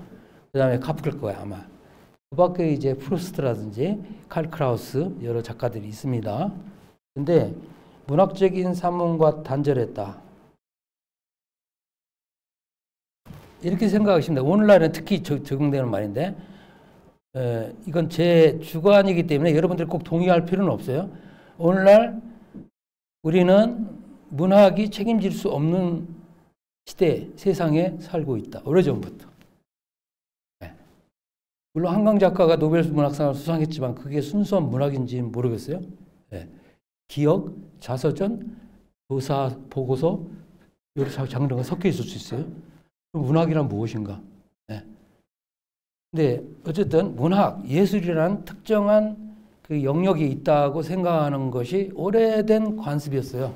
그 다음에 카프카일 거야 아마. 그 밖에 이제 프루스트라든지 칼 크라우스 여러 작가들이 있습니다. 근데 문학적인 산문과 단절했다. 이렇게 생각하시면 돼요. 오늘날은 특히 적용되는 말인데 이건 제 주관이기 때문에 여러분들이 꼭 동의할 필요는 없어요. 오늘날 우리는 문학이 책임질 수 없는 시대, 세상에 살고 있다. 오래전부터. 물론 한강 작가가 노벨 문학상을 수상했지만 그게 순수한 문학인지는 모르겠어요. 기억, 자서전, 조사, 보고서 여러 장르가 섞여 있을 수 있어요. 그럼 문학이란 무엇인가? 근데 어쨌든 문학, 예술이라는 특정한 그 영역이 있다고 생각하는 것이 오래된 관습이었어요.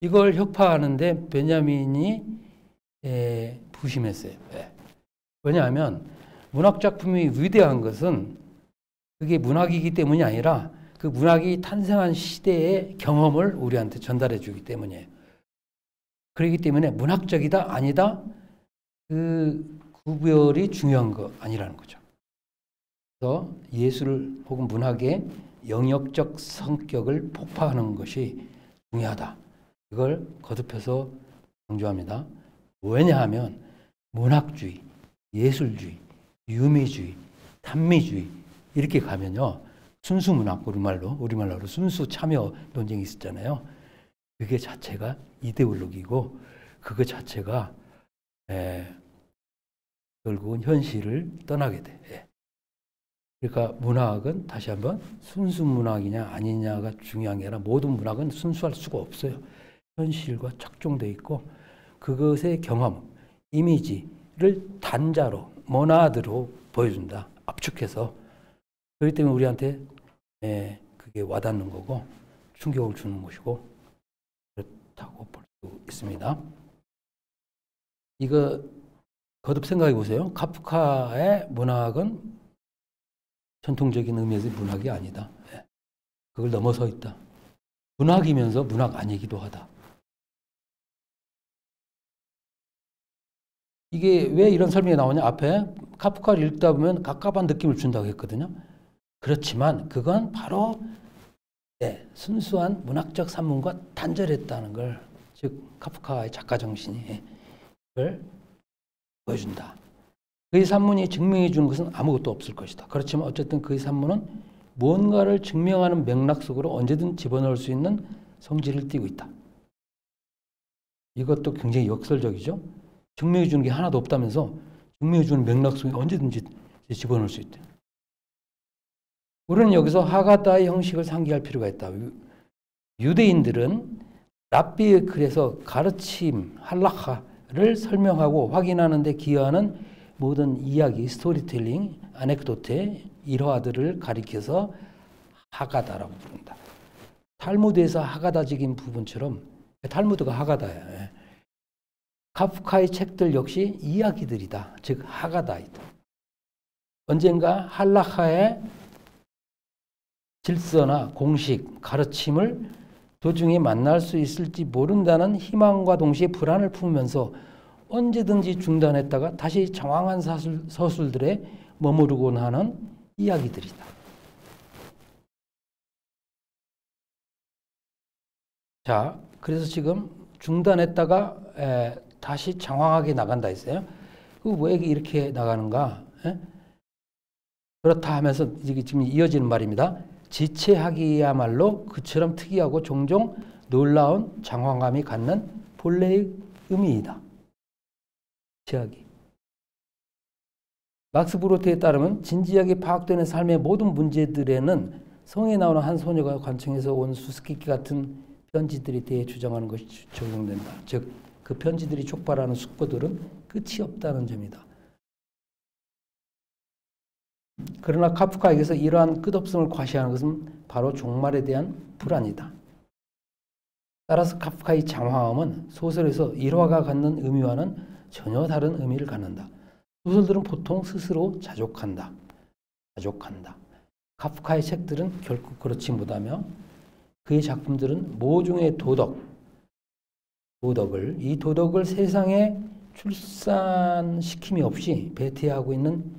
이걸 혁파하는데 베냐민이 부심했어요. 왜냐하면 문학 작품이 위대한 것은 그게 문학이기 때문이 아니라 그 문학이 탄생한 시대의 경험을 우리한테 전달해 주기 때문이에요. 그렇기 때문에 문학적이다 아니다 그 구별이 중요한 거 아니라는 거죠. 그래서 예술 혹은 문학의 영역적 성격을 폭파하는 것이 중요하다. 이걸 거듭해서 강조합니다. 왜냐하면 문학주의, 예술주의, 유미주의, 탄미주의 이렇게 가면요. 순수 문학, 우리말로 순수 참여 논쟁이 있었잖아요. 그게 자체가 이데올로기고 그거 자체가 결국은 현실을 떠나게 돼. 그러니까 문학은 다시 한번 순수 문학이냐 아니냐가 중요한 게 아니라 모든 문학은 순수할 수가 없어요. 현실과 착종되어 있고 그것의 경험, 이미지를 단자로, 모나드로 보여준다. 압축해서. 그렇기 때문에 우리한테 그게 와닿는 거고 충격을 주는 것이고 그렇다고 볼 수 있습니다. 이거 거듭 생각해 보세요. 카프카의 문학은 전통적인 의미에서 문학이 아니다. 그걸 넘어서 있다. 문학이면서 문학 아니기도 하다. 이게 왜 이런 설명이 나오냐? 앞에 카프카를 읽다 보면 갑갑한 느낌을 준다고 했거든요. 그렇지만 그건 바로 순수한 문학적 산문과 단절했다는 걸, 즉 카프카의 작가 정신이 그걸 보여준다. 그의 산문이 증명해 주는 것은 아무것도 없을 것이다. 그렇지만 어쨌든 그의 산문은 무언가를 증명하는 맥락 속으로 언제든 집어넣을 수 있는 성질을 띠고 있다. 이것도 굉장히 역설적이죠. 증명해 주는 게 하나도 없다면서 증명해 주는 맥락 속에 언제든지 집어넣을 수 있다. 우리는 여기서 하가다의 형식을 상기할 필요가 있다. 유대인들은 랍비의 글에서 가르침, 할라카를 설명하고 확인하는 데 기여하는 모든 이야기, 스토리텔링, 아넥도테, 일화들을 가리켜서 하가다라고 부른다. 탈무드에서 하가다적인 부분처럼 탈무드가 하가다야. 카프카의 책들 역시 이야기들이다. 즉 하가다이다. 언젠가 할라카의 질서나 공식, 가르침을 도중에 만날 수 있을지 모른다는 희망과 동시에 불안을 품으면서 언제든지 중단했다가 다시 장황한 서술들에 머무르곤 하는 이야기들이다. 자, 그래서 지금 중단했다가 다시 장황하게 나간다 했어요. 왜 이렇게 나가는가? 예? 그렇다 하면서 이게 지금 이어지는 말입니다. 지체하기야말로 그처럼 특이하고 종종 놀라운 장황감이 갖는 본래의 의미이다. 지체하기. 막스 브로트에 따르면 진지하게 파악되는 삶의 모든 문제들에는 성에 나오는 한 소녀가 관청에서 온 수수께끼 같은 편지들에 대해 주장하는 것이 적용된다. 즉, 그 편지들이 촉발하는 숙고들은 끝이 없다는 점이다. 그러나 카프카에게서 이러한 끝없음을 과시하는 것은 바로 종말에 대한 불안이다. 따라서 카프카의 장황함은 소설에서 일화가 갖는 의미와는 전혀 다른 의미를 갖는다. 소설들은 보통 스스로 자족한다. 카프카의 책들은 결코 그렇지 못하며 그의 작품들은 모종의 이 도덕을 세상에 출산시킴이 없이 배태하고 있는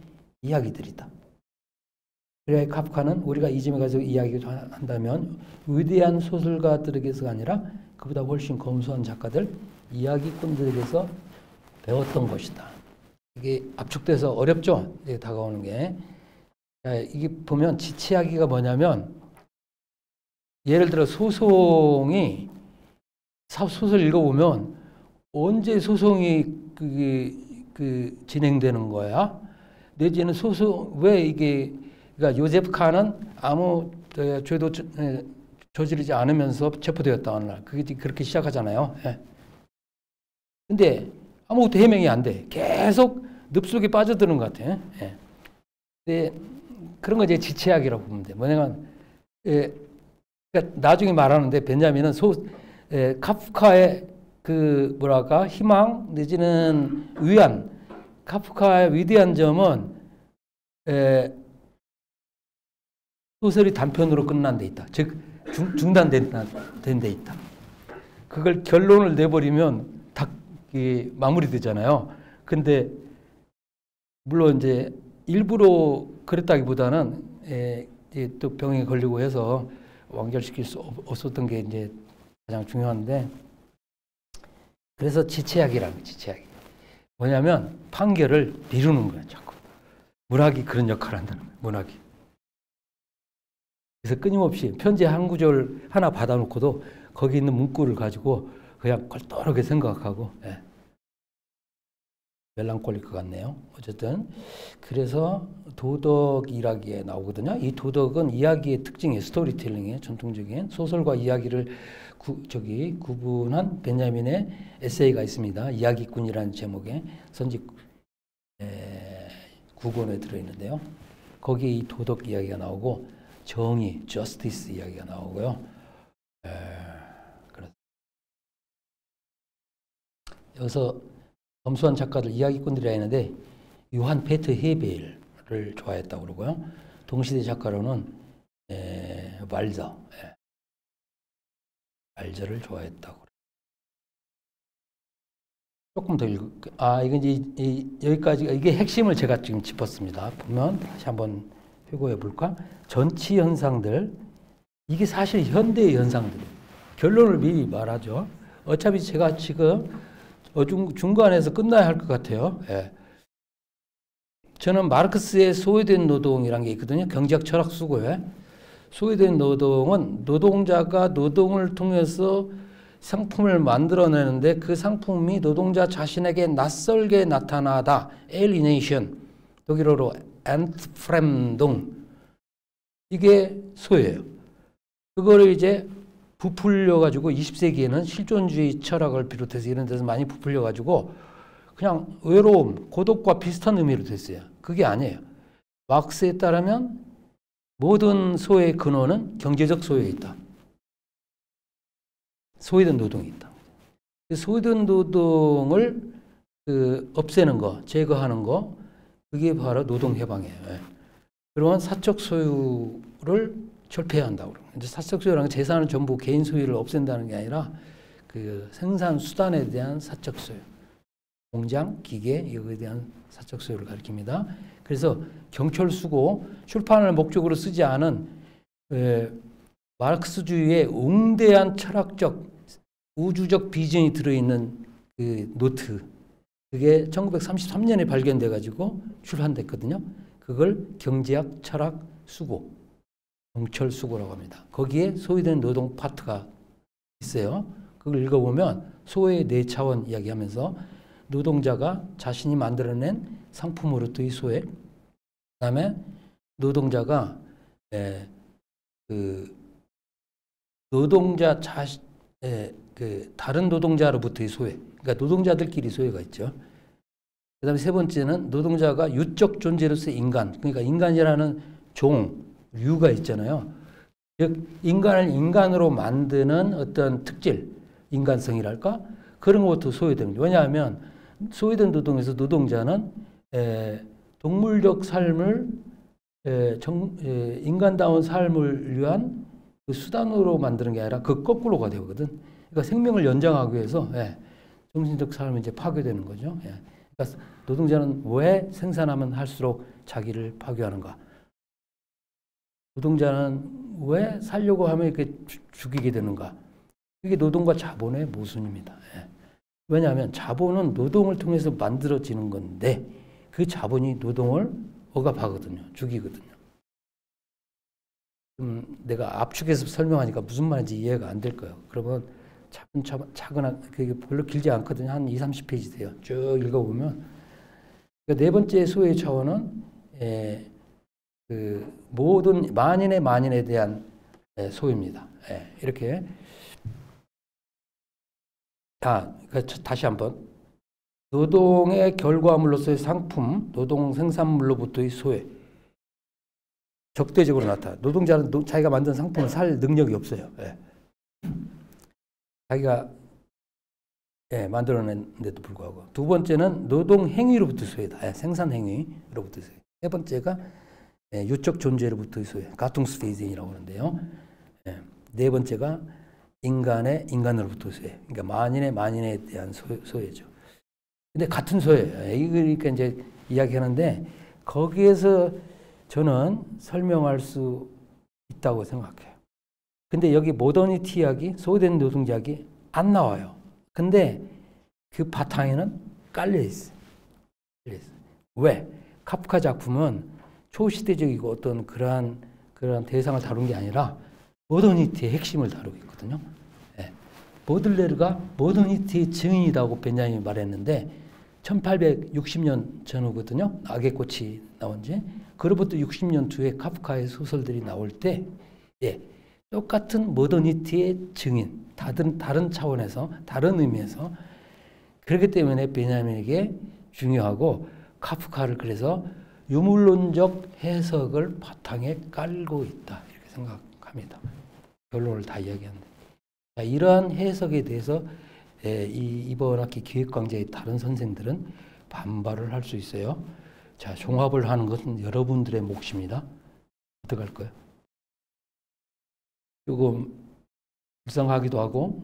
이야기들이다. 그래야 카프카는 우리가 이 점에 가지고 이야기한다면 위대한 소설가들에게서가 아니라 그보다 훨씬 검소한 작가들, 이야기꾼들에게서 배웠던 것이다. 이게 압축돼서 어렵죠? 이게 다가오는 게. 이게 보면 지체하기가 뭐냐면 예를 들어 소송이 소설 읽어보면 언제 소송이 진행되는 거야? 내지는 소송 왜 이게 그러니까 요세프 칸은 아무 죄도 저지르지 않으면서 체포되었다 어느 날 그렇게 시작하잖아요. 근데 아무것도 해명이 안 돼. 계속 늪속에 빠져드는 것 같아. 근데 그런 거 이제 지체하기라고 보면 돼. 뭐냐면 그러니까 나중에 말하는데 벤자민은 카프카의 그 뭐랄까 희망 내지는 위안, 카프카의 위대한 점은 소설이 단편으로 끝난 데 있다. 즉 중단된 데 있다. 그걸 결론을 내버리면 다 마무리되잖아요. 근데 물론 이제 일부러 그랬다기보다는 또 병에 걸리고 해서 완결시킬 수 없었던 게 이제 가장 중요한데, 그래서 지체하기라는 거예요. 지체하기. 뭐냐면 판결을 미루는 거예요. 자꾸. 문학이 그런 역할을 한다는 거예요. 문학이. 그래서 끊임없이 편지 한 구절 하나 받아놓고도 거기 있는 문구를 가지고 그냥 꼴똘하게 생각하고, 멜랑콜릴 것 같네요. 어쨌든 그래서 도덕이라기에 나오거든요. 이 도덕은 이야기의 특징이에요. 스토리텔링의 전통적인 소설과 이야기를 구분한 벤자민의 에세이가 있습니다. 이야기꾼이라는 제목의 선집 9권에 들어있는데요. 거기에 이 도덕 이야기가 나오고 정의, justice 이야기가 나오고요. 여기서 검소한 작가들, 이야기꾼들이라 했는데 요한 페트 헤벨을 좋아했다고 그러고요. 동시대 작가로는 말저를 좋아했다고 그래요. 조금 더 이건 이제 여기까지, 이게 핵심을 제가 지금 짚었습니다. 보면 다시 한번 회고해 볼까? 전치 현상들, 이게 사실 현대의 현상들이에요. 결론을 미리 말하죠. 어차피 제가 지금 중간에서 끝나야 할 것 같아요. 저는 마르크스의 소외된 노동이라는 게 있거든요. 경제학 철학 수고에. 소외된 노동은 노동자가 노동을 통해서 상품을 만들어내는데 그 상품이 노동자 자신에게 낯설게 나타나다. alienation, 독일어로 Entfremdung. 이게 소외예요. 그거를 이제 부풀려가지고 20세기에는 실존주의 철학을 비롯해서 이런 데서 많이 부풀려가지고 그냥 외로움, 고독과 비슷한 의미로 됐어요. 그게 아니에요. 막스에 따르면 모든 소외의 근원은 경제적 소외에 있다. 소외된 노동이 있다. 소외된 노동을 없애는 거, 제거하는 거, 그게 바로 노동 해방이에요. 그러면 사적 소유를 철폐해야 한다고. 이제 사적 소유라는 재산을 전부 개인 소유를 없앤다는 게 아니라 그 생산 수단에 대한 사적 소유, 공장, 기계 이거에 대한 사적 소유를 가리킵니다. 그래서 경철수고 출판을 목적으로 쓰지 않은 마르크스주의의 웅대한 철학적 우주적 비전이 들어있는 그 노트, 그게 1933년에 발견돼 가지고 출판됐거든요. 그걸 경제학, 철학, 수고, 정철 수고라고 합니다. 거기에 소외된 노동 파트가 있어요. 그걸 읽어보면 소외의 4차원 이야기하면서 노동자가 자신이 만들어낸 상품으로부터의 소외, 그다음에 노동자가 그 노동자 그 다른 노동자로부터의 소외, 그러니까 노동자들끼리 소외가 있죠. 그다음에 세 번째는 노동자가 유적 존재로서의 인간, 그러니까 인간이라는 류가 있잖아요. 즉 인간을 인간으로 만드는 어떤 특질, 인간성이랄까 그런 것부터 소외됩니다. 왜냐하면 소외된 노동에서 노동자는 동물적 삶을 인간다운 삶을 위한 그 수단으로 만드는 게 아니라 그 거꾸로가 되거든. 그러니까 생명을 연장하기 위해서 정신적 삶이 이제 파괴되는 거죠. 그러니까 노동자는 왜 생산하면 할수록 자기를 파괴하는가? 노동자는 왜 살려고 하면 이렇게 죽이게 되는가? 이게 노동과 자본의 모순입니다. 왜냐하면 자본은 노동을 통해서 만들어지는 건데 그 자본이 노동을 억압하거든요. 죽이거든요. 내가 압축해서 설명하니까 무슨 말인지 이해가 안 될 거예요. 그러면 차근차근 그게 별로 길지 않거든요. 한 20, 30페이지 돼요. 쭉 읽어보면 네 번째 소외 차원은 그 모든 만인에 대한 소외입니다. 이렇게 다시 한번 노동의 결과물로서의 상품, 노동 생산물로부터의 소외. 적대적으로 나타나. 노동자는 자기가 만든 상품을 살 능력이 없어요. 자기가 만들어낸데도 불구하고. 두 번째는 노동 행위로부터 소외다. 생산 행위로부터 소외. 세 번째가 유적 존재로부터의 소외. 가퉁스페이징이라고 하는데요. 네 번째가 인간으로부터 소외. 그러니까 만인에 대한 소외죠. 근데 같은 소외. 그러니까 이제 이야기하는데 거기에서 저는 설명할 수 있다고 생각해요. 근데 여기 모더니티 이야기, 소외된 노동자 이야기 안 나와요. 근데 그 바탕에는 깔려 있어요. 왜? 카프카 작품은 초시대적이고 어떤 그러한 대상을 다룬 게 아니라 모더니티의 핵심을 다루고 있거든요. 보들레르가 모더니티의 증인이라고 벤자민이 말했는데 1860년 전후거든요. 악의 꽃이 나온 지. 그로부터 60년 뒤에 카프카의 소설들이 나올 때 똑같은 모더니티의 증인, 다른 차원에서, 다른 의미에서 그렇기 때문에 벤자민에게 중요하고 카프카를 그래서 유물론적 해석을 바탕에 깔고 있다 이렇게 생각합니다. 결론을 다 이야기하는데 이러한 해석에 대해서 이번 학기 기획강좌의 다른 선생들은 반발을 할 수 있어요. 자, 종합을 하는 것은 여러분들의 몫입니다. 어떡할 거예요? 조금 불쌍하기도 하고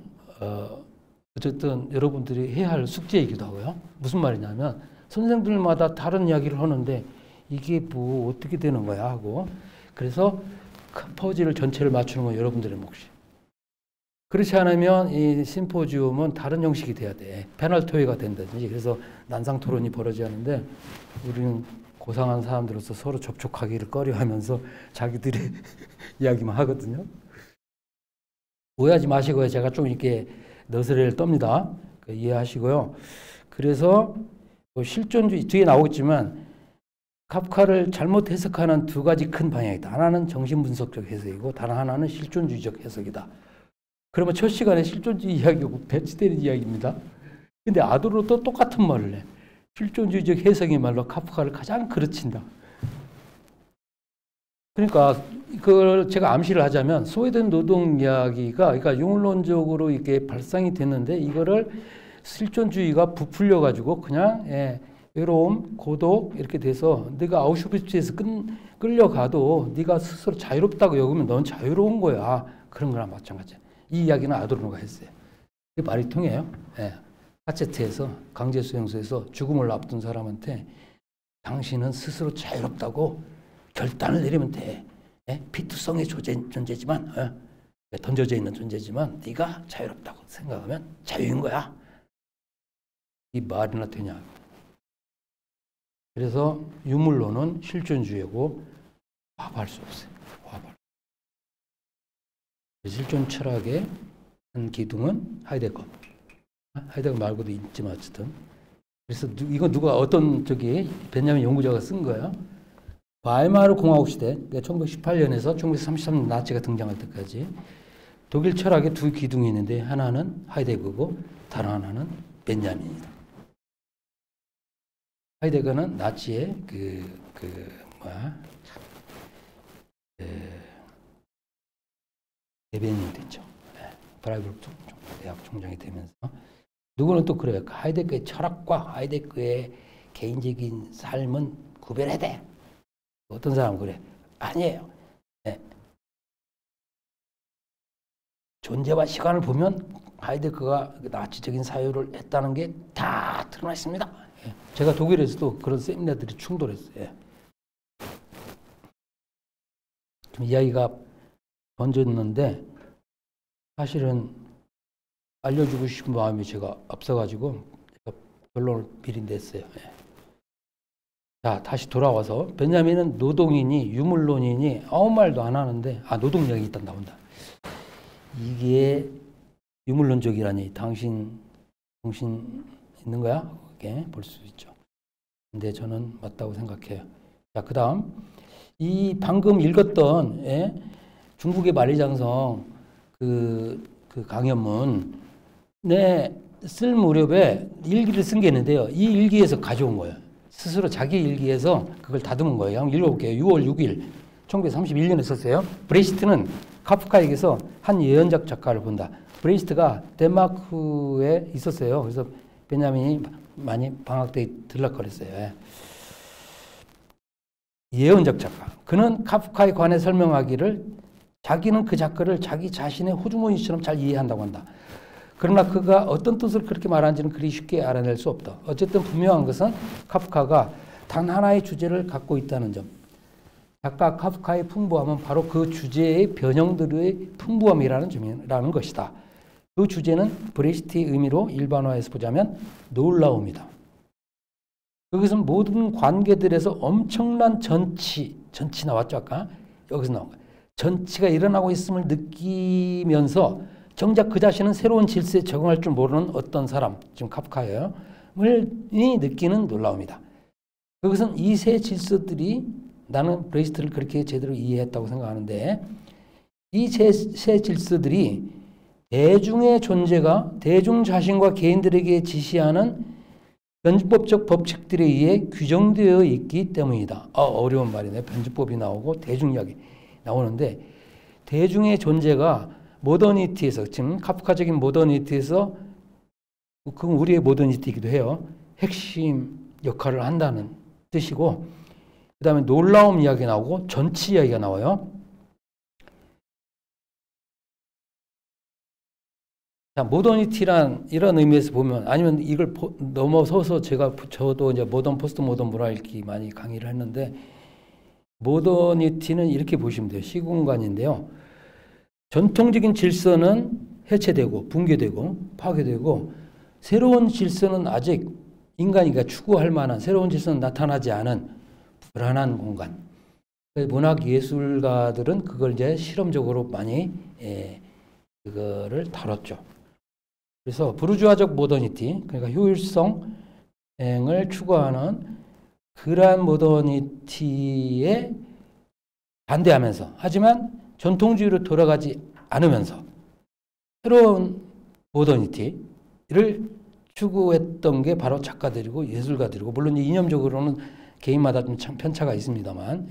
어쨌든 여러분들이 해야 할 숙제이기도 하고요. 무슨 말이냐면 선생들마다 다른 이야기를 하는데 이게 뭐 어떻게 되는 거야 하고 그래서 큰 퍼즐을 전체를 맞추는 건 여러분들의 몫이에요. 그렇지 않으면 이 심포지움은 다른 형식이 돼야 돼. 패널 토의가 된다든지. 그래서 난상 토론이 벌어지는데 우리는 고상한 사람들로서 서로 접촉하기를 꺼려하면서 자기들이 이야기만 하거든요. 오해하지 마시고요. 제가 좀 이렇게 너스레를 떱니다. 이해하시고요. 그래서 뭐 실존주의 뒤에 나오겠지만 카프카를 잘못 해석하는 두 가지 큰 방향이다. 하나는 정신분석적 해석이고 다른 하나는 실존주의적 해석이다. 그러면 첫 시간에 실존주의 이야기고 배치되는 이야기입니다. 근데 아도르도 똑같은 말을 해. 실존주의적 해석의 말로 카프카를 가장 그르친다. 그러니까 그걸 제가 암시를 하자면 소외된 노동 이야기가 그러니까 유물론적으로 이렇게 발상이 됐는데 이거를 실존주의가 부풀려 가지고 그냥 외로움, 고독 이렇게 돼서 네가 아우슈비츠에서 끌려가도 네가 스스로 자유롭다고 여기면 넌 자유로운 거야. 그런 거랑 마찬가지야. 이 이야기는 아도르노가 했어요. 이게 말이 통해요. 하체트에서 강제수용소에서 죽음을 앞둔 사람한테 당신은 스스로 자유롭다고 결단을 내리면 돼. 피투성의 존재지만 던져져 있는 존재지만 네가 자유롭다고 생각하면 자유인 거야. 이 말이나 되냐. 그래서 유물론은 실존주의고 화합할 수 없어요. 화합할. 실존 철학의 한 기둥은 하이데거. 하이데거 말고도 있지만 어쨌든. 그래서 이건 누가 어떤 베냐민 연구자가 쓴 거예요. 바이마르 공화국 시대, 1918년에서 1933년 나치가 등장할 때까지 독일 철학의 두 기둥이 있는데 하나는 하이데거고 다른 하나는 벤자민이다. 하이데거는 나치의 대변인이 됐죠. 프라이부르크 대학 총장이 되면서. 누구는 또 그래요. 하이데거의 철학과 하이데거의 개인적인 삶은 구별해야 돼. 어떤 사람은 그래. 아니에요. 네. 존재와 시간을 보면 하이데거가 나치적인 사유를 했다는 게 다 드러나 있습니다. 예. 제가 독일에서도 그런 세미나들이 충돌했어요. 예. 좀 이야기가 번졌는데 사실은 알려주고 싶은 마음이 제가 앞서가지고 결론을 미리 냈어요. 예. 자, 다시 돌아와서 벤자민은 노동이니 유물론이니 아무 말도 안 하는데 노동력이 일단 나온다. 이게 유물론적이라니 당신 정신 있는 거야? 이렇게 볼 수 있죠. 근데 저는 맞다고 생각해요. 자, 그 다음 이 방금 읽었던 중국의 만리장성 그 강연문 쓸 무렵에 일기를 쓴 게 있는데요. 이 일기에서 가져온 거예요. 스스로 자기 일기에서 그걸 다듬은 거예요. 한번 읽어볼게요. 6월 6일 1931년에 썼어요. 브레시트는 카프카에게서 한 예언적 작가를 본다. 브레시트가 덴마크에 있었어요. 그래서 베냐민이 많이 방학 때 들락거렸어요. 예언적 작가. 그는 카프카에 관해 설명하기를 자기는 그 작가를 자기 자신의 호주머니처럼 잘 이해한다고 한다. 그러나 그가 어떤 뜻을 그렇게 말하는지는 그리 쉽게 알아낼 수 없다. 어쨌든 분명한 것은 카프카가 단 하나의 주제를 갖고 있다는 점. 작가 카프카의 풍부함은 바로 그 주제의 변형들의 풍부함이라는 점이라는 것이다. 그 주제는 브레시트의 의미로 일반화해서 보자면 놀라움이다. 그것은 모든 관계들에서 엄청난 전치 나왔죠 아까? 여기서 나온 거예요. 전치가 일어나고 있음을 느끼면서 정작 그 자신은 새로운 질서에 적응할 줄 모르는 어떤 사람, 지금 카프카예요. 이 느끼는 놀라움이다. 그것은 이 세 질서들이 나는 브레시트를 그렇게 제대로 이해했다고 생각하는데 이 세 질서들이 대중의 존재가 대중 자신과 개인들에게 지시하는 변주법적 법칙들에 의해 규정되어 있기 때문이다. 어려운 말이네. 변주법이 나오고 대중 이야기 나오는데 대중의 존재가 모더니티에서 지금 카프카적인 모더니티에서 그건 우리의 모더니티이기도 해요. 핵심 역할을 한다는 뜻이고 그 다음에 놀라움 이야기 나오고 전치 이야기가 나와요. 자, 모더니티란 이런 의미에서 보면 아니면 이걸 넘어서서 저도 이제 모던 포스트 모던 모랄키 많이 강의를 했는데 모더니티는 이렇게 보시면 돼요. 시공간인데요. 전통적인 질서는 해체되고 붕괴되고 파괴되고 새로운 질서는 아직 인간이 추구할 만한 새로운 질서는 나타나지 않은 불안한 공간. 문학 예술가들은 그걸 이제 실험적으로 많이 그거를 다뤘죠. 그래서 부르주아적 모더니티, 그러니까 효율성을 추구하는 그러한 모더니티에 반대하면서 하지만 전통주의로 돌아가지 않으면서 새로운 모더니티를 추구했던 게 바로 작가들이고 예술가들이고 물론 이념적으로는 개인마다 좀 편차가 있습니다만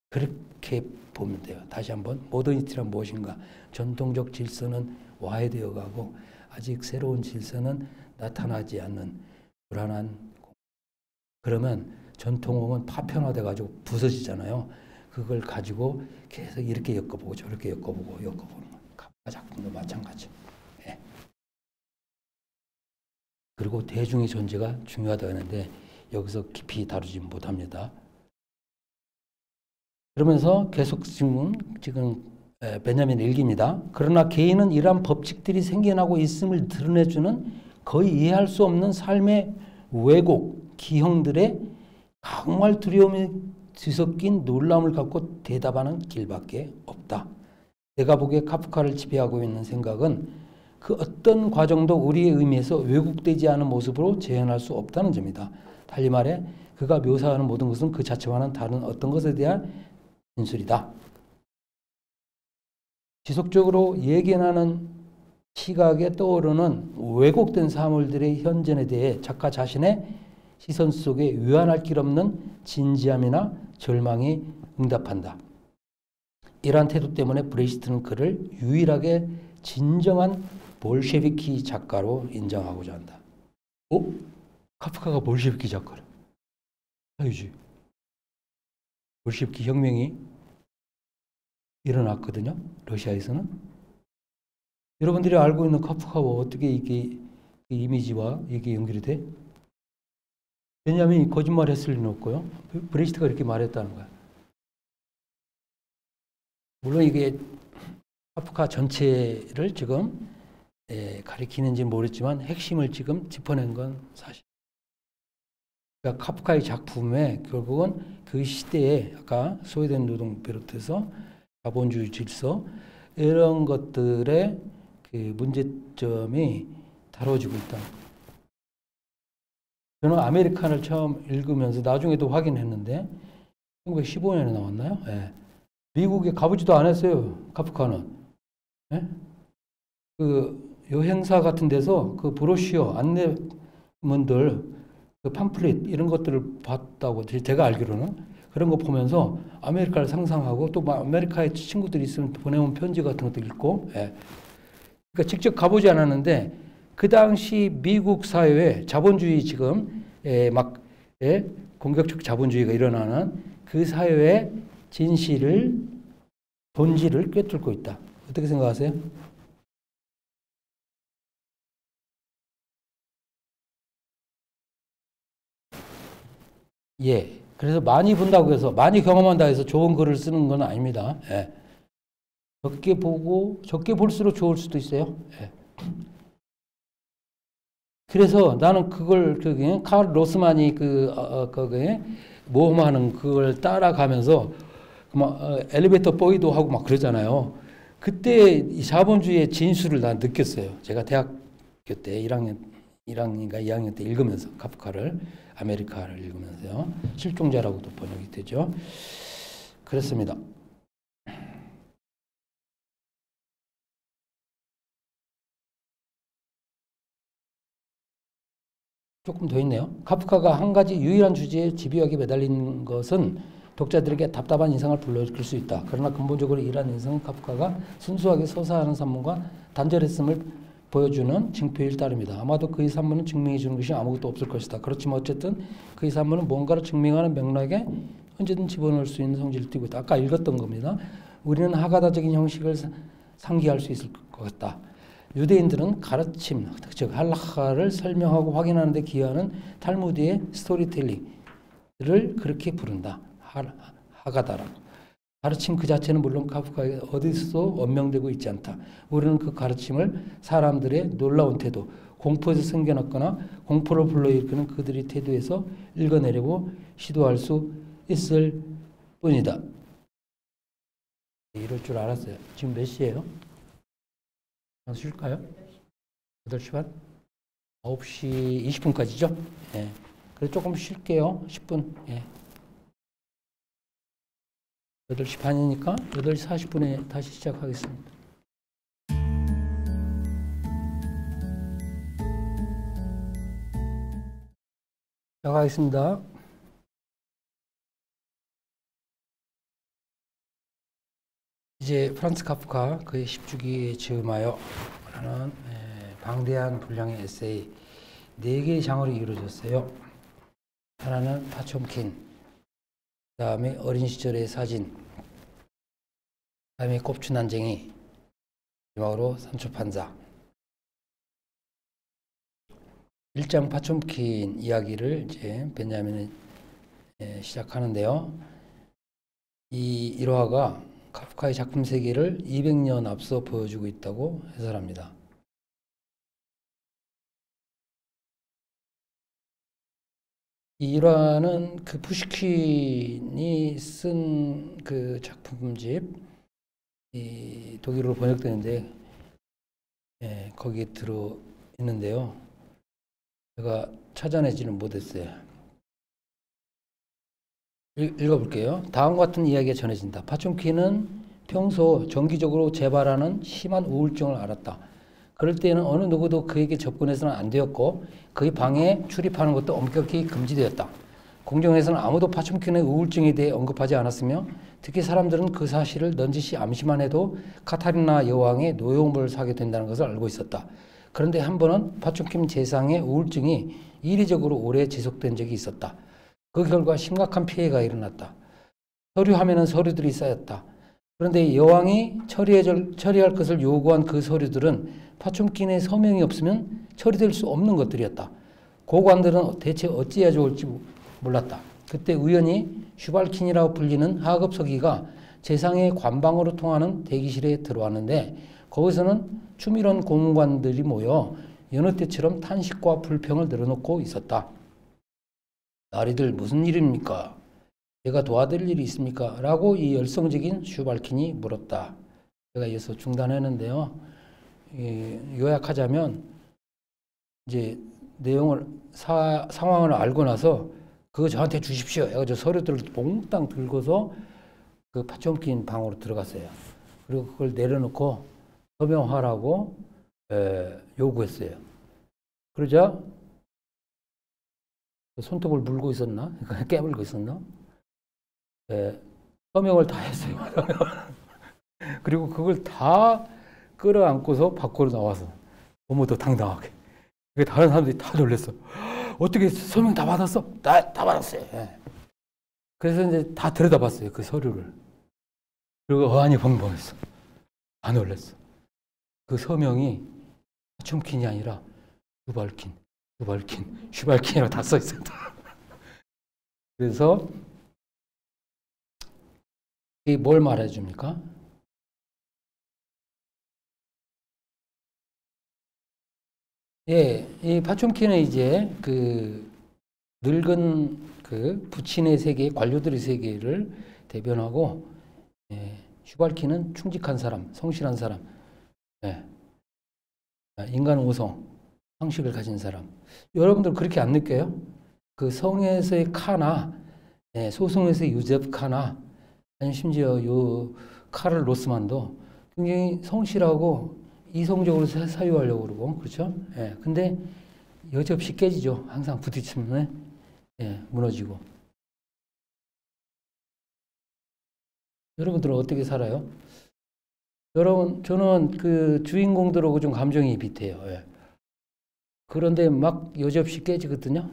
그렇게 보면 돼요. 다시 한번 모더니티란 무엇인가? 전통적 질서는 와해되어 가고 아직 새로운 질서는 나타나지 않는 불안한 그러면 전통은 파편화돼 가지고 부서지잖아요. 그걸 가지고 계속 이렇게 엮어보고 저렇게 엮어보는 카프카 작품도 마찬가지. 그리고 대중의 존재가 중요하다고 하는데 여기서 깊이 다루지 못합니다. 그러면서 계속 지금 베냐민 일기입니다. 그러나 개인은 이러한 법칙들이 생겨나고 있음을 드러내주는 거의 이해할 수 없는 삶의 왜곡, 기형들의 정말 두려움이 뒤섞인 놀라움을 갖고 대답하는 길밖에 없다. 내가 보기에 카프카를 지배하고 있는 생각은 그 어떤 과정도 우리의 의미에서 왜곡되지 않은 모습으로 재현할 수 없다는 점이다. 달리 말해 그가 묘사하는 모든 것은 그 자체와는 다른 어떤 것에 대한 진술이다. 지속적으로 예견하는 시각에 떠오르는 왜곡된 사물들의 현전에 대해 작가 자신의 시선 속에 유한할 길 없는 진지함이나 절망이 응답한다. 이러한 태도 때문에 브레히스트는 그를 유일하게 진정한 볼셰비키 작가로 인정하고자 한다. 카프카가 볼셰비키 작가래. 아니지. 볼셰비키 혁명이 일어났거든요. 러시아에서는. 여러분들이 알고 있는 카프카와 어떻게 이게 이미지와 이게 연결이 돼? 베냐민이 거짓말했을 리는 없고요. 브레히스트가 이렇게 말했다는 거야. 물론 이게 카프카 전체를 지금 가리키는지 모르겠지만 핵심을 지금 짚어낸 건 사실. 그러니까 카프카의 작품에 결국은 그 시대에 아까 소외된 노동 비롯해서 자본주의 질서 이런 것들의 그 문제점이 다뤄지고 있다. 저는 아메리칸을 처음 읽으면서 나중에도 확인했는데 1915년에 나왔나요? 네. 미국에 가보지도 않았어요. 카프카는. 네? 그 여행사 같은 데서 그 브로셔 안내문들 그 팜플릿 이런 것들을 봤다고 제가 알기로는 그런 거 보면서 아메리카를 상상하고 또 아메리카에 친구들이 있으면 보내온 편지 같은 것도 읽고 예. 그러니까 직접 가보지 않았는데 그 당시 미국 사회에 자본주의 지금 막 공격적 자본주의가 일어나는 그 사회의 진실을 본질을 꿰뚫고 있다. 어떻게 생각하세요? 예. 그래서 많이 본다고 해서 많이 경험한다 해서 좋은 글을 쓰는 건 아닙니다. 예. 적게 보고 적게 볼수록 좋을 수도 있어요. 예. 그래서 나는 그걸 카를 로스만이 거기에 모험하는 그걸 따라가면서 막 엘리베이터 보이도 하고 막 그러잖아요. 그때 이 자본주의의 진수를 난 느꼈어요. 제가 대학교 때 1학년인가 2학년 때 읽으면서 카프카를 아메리카를 읽으면서요. 실종자라고도 번역이 되죠. 그렇습니다. 조금 더 있네요. 카프카가 한 가지 유일한 주제에 집요하게 매달린 것은 독자들에게 답답한 인상을 불러일으킬 수 있다. 그러나 근본적으로 이러한 인상은 카프카가 순수하게 서사하는 산문과 단절했음을 보여주는 징표일 따름이다. 아마도 그의 산문은 증명해 주는 것이 아무것도 없을 것이다. 그렇지만 어쨌든 그의 산문은 뭔가를 증명하는 맥락에 언제든 집어넣을 수 있는 성질을 띠고 있다. 아까 읽었던 겁니다. 우리는 하가다적인 형식을 상기할 수 있을 것 같다. 유대인들은 가르침, 즉 할라카를 설명하고 확인하는 데 기여하는 탈무드의 스토리텔링을 그렇게 부른다. 하가다라고. 가르침 그 자체는 물론 카프카에 어디서도 원명되고 있지 않다. 우리는 그 가르침을 사람들의 놀라운 태도, 공포에서 생겨났거나 공포를 불러일으키는 그들의 태도에서 읽어내려고 시도할 수 있을 뿐이다. 이럴 줄 알았어요. 지금 몇 시예요? 쉴까요? 8시 반? 9시 20분까지죠? 예. 그래서 조금 쉴게요. 10분. 예. 8시 반이니까 8시 40분에 다시 시작하겠습니다. 시작하겠습니다. 이제 프란츠 카프카 그의 10주기에 즈음하여 라는 방대한 분량의 에세이 4개의 장으로 이루어졌어요. 하나는 파촘킨, 그 다음에 어린 시절의 사진, 그 다음에 꼽추난쟁이, 마지막으로 산초판자. 1장 파촘킨 이야기를 이제 베냐민이 시작하는데요. 이 1화가 카프카의 작품 세계를 200년 앞서 보여주고 있다고 해설합니다. 이 일화는 그 푸시킨이 쓴 그 작품집, 이 독일어로 번역되는데, 예, 거기에 들어 있는데요. 제가 찾아내지는 못했어요. 읽어볼게요. 다음과 같은 이야기가 전해진다. 파촘키는 평소 정기적으로 재발하는 심한 우울증을 앓았다. 그럴 때에는 어느 누구도 그에게 접근해서는 안 되었고 그의 방에 출입하는 것도 엄격히 금지되었다. 공정에서는 아무도 파촘킨의 우울증에 대해 언급하지 않았으며 특히 사람들은 그 사실을 넌지시 암시만 해도 카타리나 여왕의 노여움을 사게 된다는 것을 알고 있었다. 그런데 한 번은 파촘킨 재상의 우울증이 이례적으로 오래 지속된 적이 있었다. 그 결과 심각한 피해가 일어났다. 서류하면은 서류들이 쌓였다. 그런데 여왕이 처리할 것을 요구한 그 서류들은 파촘킨의 서명이 없으면 처리될 수 없는 것들이었다. 고관들은 대체 어찌해야 좋을지 몰랐다. 그때 우연히 슈발킨이라고 불리는 하급 서기가 재상의 관방으로 통하는 대기실에 들어왔는데 거기서는 추미런 고문관들이 모여 여느 때처럼 탄식과 불평을 늘어놓고 있었다. 나리들 무슨 일입니까? 제가 도와드릴 일이 있습니까? 라고 이 열성적인 슈발킨이 물었다. 제가 이어서 중단했는데요. 요약하자면 이제 내용을 상황을 알고 나서 그거 저한테 주십시오. 해가지고 서류들을 몽땅 들고서 그 파촘킨 방으로 들어갔어요. 그리고 그걸 내려놓고 서명하라고 요구했어요. 그러자 손톱을 물고 있었나? 깨물고 있었나? 서명을 다 했어요. 그리고 그걸 다 끌어안고서 밖으로 나와서 너무도 당당하게. 다른 사람들이 다 놀랐어. 어떻게 서명 다 받았어? 다 받았어요. 그래서 이제 다 들여다봤어요. 그 서류를. 그리고 어안이 벙벙했어. 다 놀랐어. 그 서명이 파촘킨이 아니라 슈발킨이라고 다 써 있었다. 그래서 이게 뭘 말해줍니까? 예, 이 파촘킨은 이제 그 늙은 그 부친의 세계, 관료들의 세계를 대변하고, 슈발킨은 충직한 사람, 성실한 사람, 인간 우성, 상식을 가진 사람. 여러분들 그렇게 안 느껴요? 그 성에서의 카나, 소송에서의 유제프 카나, 아니면 심지어 요 카를 로스만도 굉장히 성실하고 이성적으로 사유하려고 그러고, 그렇죠? 근데 여지없이 깨지죠. 항상 부딪히면, 무너지고. 여러분들은 어떻게 살아요? 여러분, 저는 그 주인공들하고 좀 감정이 비슷해요. 그런데 막 여지없이 깨지거든요.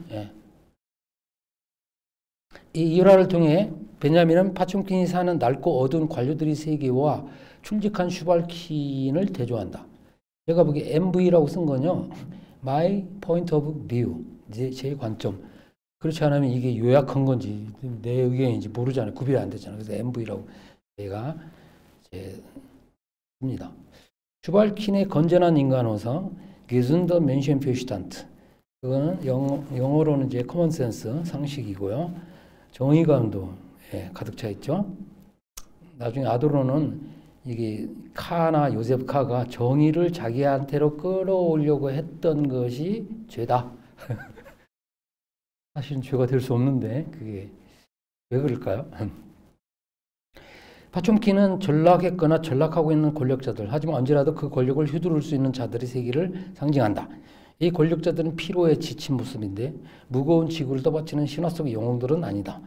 이 일화를 통해 베냐민은 파촘킨이 사는 넓고 어두운 관료들의 세계와 충직한 슈발킨을 대조한다. 제가 보기에 MV라고 쓴 건요. My point of view. 제 관점. 그렇지 않으면 이게 요약한 건지 내 의견인지 모르잖아요. 구별이 안 되잖아요. 그래서 MV라고 제가 씁니다. 슈발킨의 건전한 인간호성 gesunde Menschenverstand. 그거는 영어로는 이제 커먼센스 상식이고요. 정의감도 가득 차 있죠. 나중에 아도로는 이게 카나 요셉 카가 정의를 자기한테로 끌어오려고 했던 것이 죄다. 사실은 죄가 될 수 없는데 그게 왜 그럴까요? 파촘킨은 전락했거나 전락하고 있는 권력자들, 하지만 언제라도 그 권력을 휘두를 수 있는 자들의 세계를 상징한다. 이 권력자들은 피로에 지친 모습인데 무거운 지구를 떠받치는 신화 속의 영웅들은 아니다.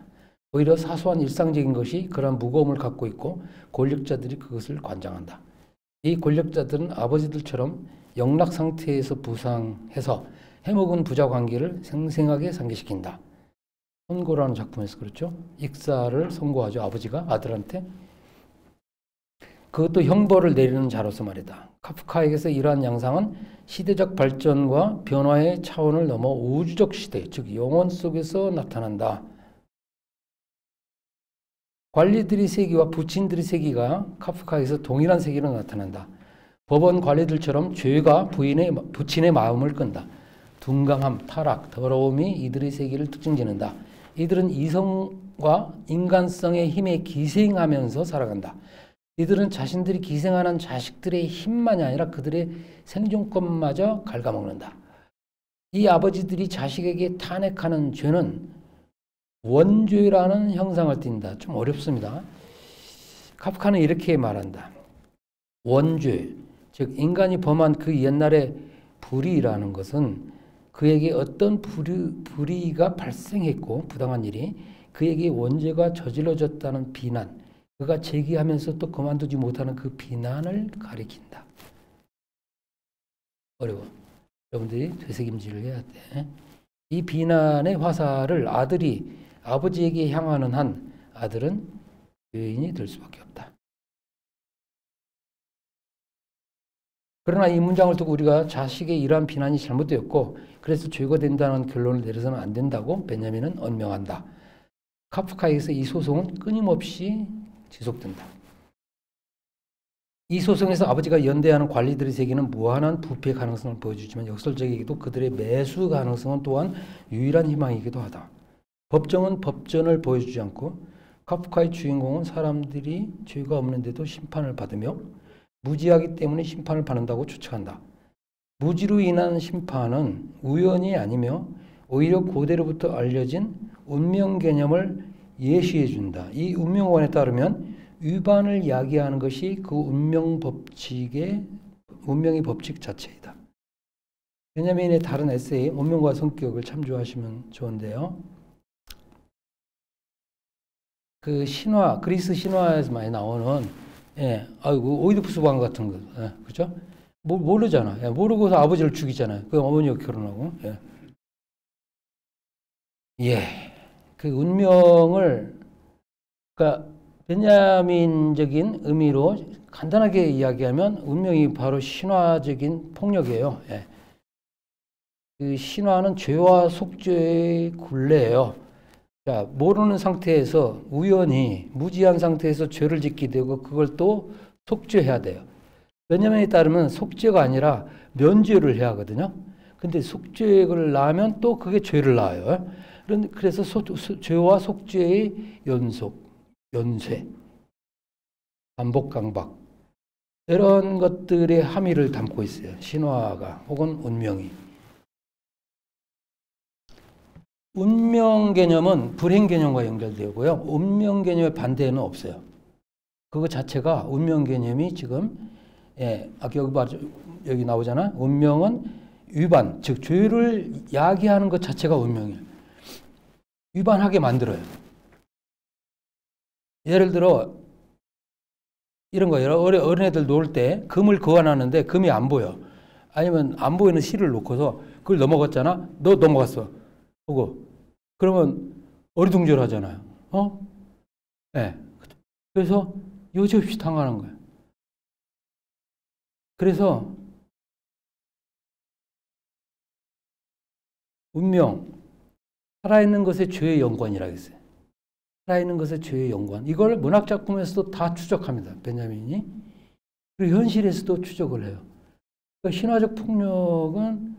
오히려 사소한 일상적인 것이 그러한 무거움을 갖고 있고 권력자들이 그것을 관장한다. 이 권력자들은 아버지들처럼 영락 상태에서 부상해서 해먹은 부자 관계를 생생하게 상기시킨다. 선고라는 작품에서 그렇죠. 익사를 선고하죠. 아버지가 아들한테. 그것도 형벌을 내리는 자로서 말이다. 카프카에게서 이러한 양상은 시대적 발전과 변화의 차원을 넘어 우주적 시대, 즉 영원 속에서 나타난다. 관리들의 세계와 부친들의 세계가 카프카에서 동일한 세계로 나타난다. 법원 관리들처럼 죄가 부친의 마음을 끈다. 둔감함, 타락, 더러움이 이들의 세계를 특징짓는다. 이들은 이성과 인간성의 힘에 기생하면서 살아간다. 이들은 자신들이 기생하는 자식들의 힘만이 아니라 그들의 생존권마저 갉아먹는다. 이 아버지들이 자식에게 탄핵하는 죄는 원죄라는 형상을 띈다. 좀 어렵습니다. 카프카는 이렇게 말한다. 원죄, 즉 인간이 범한 그 옛날의 불의라는 것은 그에게 어떤 불의가 발생했고 부당한 일이 그에게 원죄가 저질러졌다는 비난, 그가 제기하면서 또 그만두지 못하는 그 비난을 가리킨다. 어려워. 여러분들이 되새김질을 해야 돼. 이 비난의 화살을 아들이 아버지에게 향하는 한 아들은 죄인이 될 수밖에 없다. 그러나 이 문장을 두고 우리가 자식의 이러한 비난이 잘못되었고 그래서 죄가 된다는 결론을 내려서는 안 된다고 베냐민은 언명한다. 카프카에게서 이 소송은 끊임없이 지속된다. 이 소송에서 아버지가 연대하는 관리들의 세계는 무한한 부패 가능성을 보여주지만 역설적이게도 그들의 매수 가능성은 또한 유일한 희망이기도 하다. 법정은 법전을 보여주지 않고 카프카의 주인공은 사람들이 죄가 없는데도 심판을 받으며 무지하기 때문에 심판을 받는다고 추측한다. 무지로 인한 심판은 우연이 아니며 오히려 고대로부터 알려진 운명 개념을 예시해 준다. 이 운명론에 따르면 위반을 야기하는 것이 그 운명의 법칙 자체이다. 베냐민의 다른 에세이 운명과 성격을 참조하시면 좋은데요. 그 신화, 그리스 신화에서 많이 나오는 오이디푸스 왕 같은 거, 그죠? 모르잖아. 모르고서 아버지를 죽이잖아요. 그 어머니와 결혼하고. 그 운명을, 그러니까 베냐민적인 의미로 간단하게 이야기하면 운명이 바로 신화적인 폭력이에요. 그 신화는 죄와 속죄의 굴레예요. 자, 모르는 상태에서 우연히 무지한 상태에서 죄를 짓게 되고 그걸 또 속죄해야 돼요. 베냐민에 따르면 속죄가 아니라 면죄를 해야 하거든요. 근데 속죄를 낳으면 또 그게 죄를 낳아요. 그래서 죄와 속죄의 연쇄, 반복 강박 이런 것들의 함의를 담고 있어요. 신화가 혹은 운명이. 운명 개념은 불행 개념과 연결되고요. 운명 개념의 반대는 없어요. 그거 자체가 운명 개념이 지금 여기 나오잖아. 운명은 위반, 즉 죄를 야기하는 것 자체가 운명이에요. 위반하게 만들어요. 예를 들어 이런 거예요. 어린애들 놀 때 금을 그어놨는데 금이 안 보여. 아니면 안 보이는 실을 놓고서 그걸 넘어갔잖아. 너 넘어갔어. 보고 그러면 어리둥절하잖아요. 그래서 여지없이 당하는 거예요. 그래서 운명, 살아있는 것의 죄의 연관이라고 했어요. 살아있는 것의 죄의 연관. 이걸 문학 작품에서도 다 추적합니다. 베냐민이. 그리고 현실에서도 추적을 해요. 그러니까 신화적 폭력은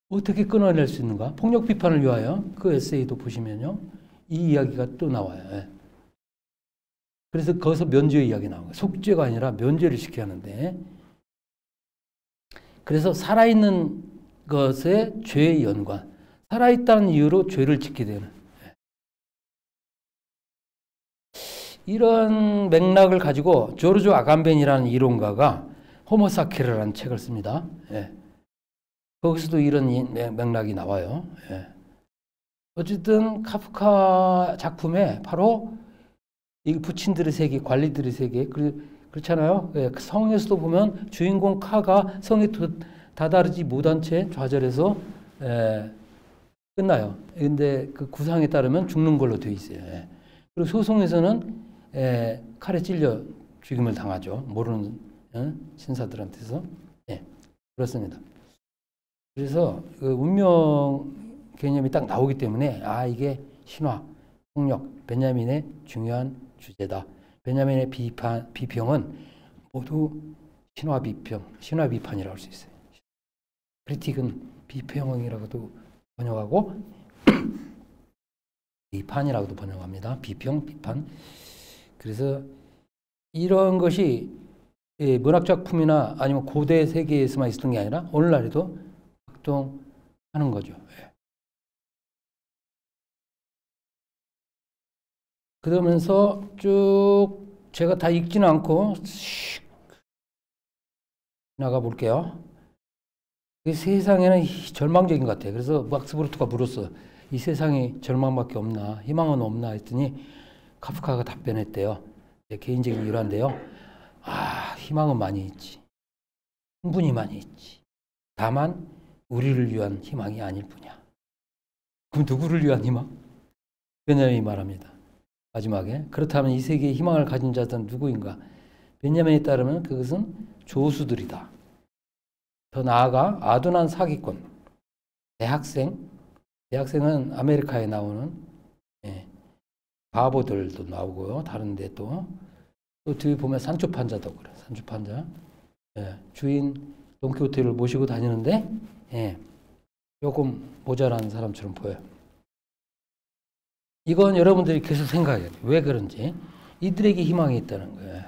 어떻게 끊어낼 수 있는가? 폭력 비판을 위하여 그 에세이도 보시면요. 이 이야기가 또 나와요. 그래서 거기서 면죄의 이야기 나와요. 속죄가 아니라 면죄를 시켜야 하는데. 그래서 살아있는 것의 죄의 연관. 살아있다는 이유로 죄를 짓게 되는. 이런 맥락을 가지고 조르주 아감벤이라는 이론가가 호모사케르라는 책을 씁니다. 거기서도 이런 맥락이 나와요. 어쨌든 카프카 작품에 바로 이 부친들의 세계, 관리들의 세계, 그렇잖아요. 성에서도 보면 주인공 카가 성에 다다르지 못한 채 좌절해서 끝나요. 근데 그 구상에 따르면 죽는 걸로 되어 있어요. 그리고 소송에서는 칼에 찔려 죽임을 당하죠. 모르는 신사들한테서. 그렇습니다. 그래서 그 운명 개념이 딱 나오기 때문에 이게 신화, 폭력, 베냐민의 중요한 주제다. 베냐민의 비평은 모두 신화 비판이라고 할 수 있어요. 크리틱은 비평이라고도 번역하고 비판이라고도 번역합니다. 비평, 비판. 그래서 이런 것이 문학작품이나 아니면 고대 세계에서만 있었던 게 아니라 오늘날에도 활동하는 거죠. 그러면서 쭉 제가 다 읽지는 않고 나가 볼게요. 이 세상에는 절망적인 것 같아요. 그래서 막스부르트가 물었어. 이 세상에 절망밖에 없나? 희망은 없나? 했더니 카프카가 답변했대요. 제 개인적인 일화인데요. 희망은 많이 있지. 충분히 많이 있지. 다만 우리를 위한 희망이 아닐 뿐이야. 그럼 누구를 위한 희망? 베냐민이 말합니다. 마지막에 그렇다면 이 세계에 희망을 가진 자들은 누구인가? 베냐민에 따르면 그것은 조수들이다. 더 나아가 아둔한 사기꾼, 대학생은 아메리카에 나오는 바보들도 나오고요. 다른데 또 뒤에 보면 산초판자도 그래. 산초판자. 주인 돈키호테를 모시고 다니는데 조금 모자란 사람처럼 보여요. 이건 여러분들이 계속 생각해야 돼요. 왜 그런지. 이들에게 희망이 있다는 거예요.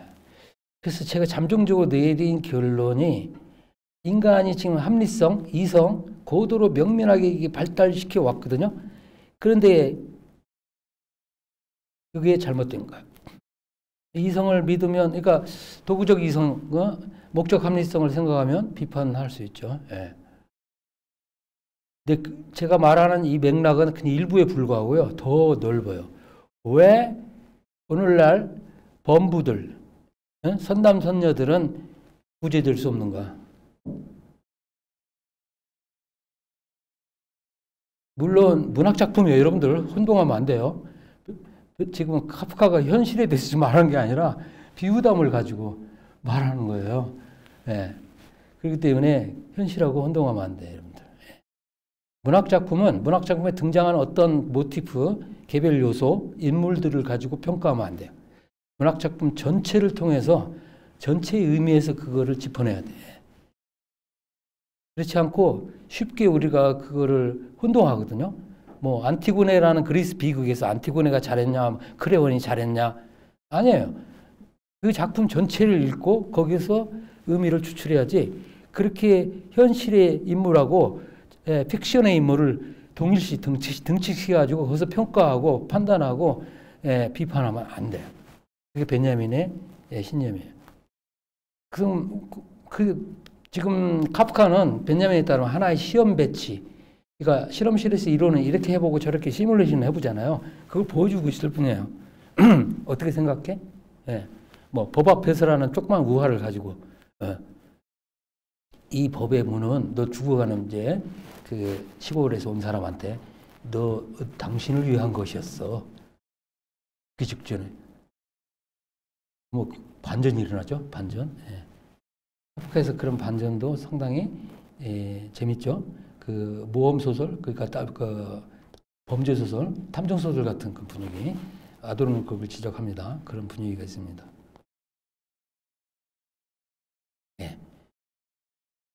그래서 제가 잠정적으로 내린 결론이 인간이 지금 합리성, 이성, 고도로 명민하게 발달시켜 왔거든요. 그런데 그게 잘못된 거예요. 이성을 믿으면, 그러니까 도구적 이성, 목적 합리성을 생각하면 비판할 수 있죠. 근데 제가 말하는 이 맥락은 그냥 일부에 불과하고요. 더 넓어요. 왜 오늘날 범부들, 선남 선녀들은 구제될 수 없는가? 물론 문학작품이에요. 여러분들 혼동하면 안 돼요. 지금 카프카가 현실에 대해서 말하는 게 아니라 비유담을 가지고 말하는 거예요. 그렇기 때문에 현실하고 혼동하면 안 돼요. 여러분들. 문학작품에 등장하는 어떤 모티프, 개별 요소, 인물들을 가지고 평가하면 안 돼요. 문학작품 전체를 통해서 전체의 의미에서 그거를 짚어내야 돼. 그렇지 않고 쉽게 우리가 그거를 혼동하거든요. 뭐 안티고네라는 그리스 비극에서 안티고네가 잘했냐, 크레온이 잘했냐? 아니에요. 그 작품 전체를 읽고 거기서 의미를 추출해야지. 그렇게 현실의 인물하고 픽션의 인물을 동일시 등치시켜가지고 거기서 평가하고 판단하고 비판하면 안 돼요. 그게 베냐민의 신념이에요. 그럼 지금 카프카는 베냐민에 따르면 하나의 시험 배치, 그러니까 실험실에서 이론은 이렇게 해보고 저렇게 시뮬레이션을 해보잖아요. 그걸 보여주고 있을 뿐이에요. 어떻게 생각해? 뭐 법 앞에서라는 조그만 우화를 가지고 이 법의 문은 너 죽어가는 이제 그 시골에서 온 사람한테 당신을 위한 것이었어. 그 직전에 뭐 반전이 일어나죠. 반전. 카프카에서 그런 반전도 상당히 재밌죠. 그 모험 소설, 그러니까 그 범죄 소설, 탐정 소설 같은 그 분위기, 아도르노 그걸 지적합니다. 그런 분위기가 있습니다.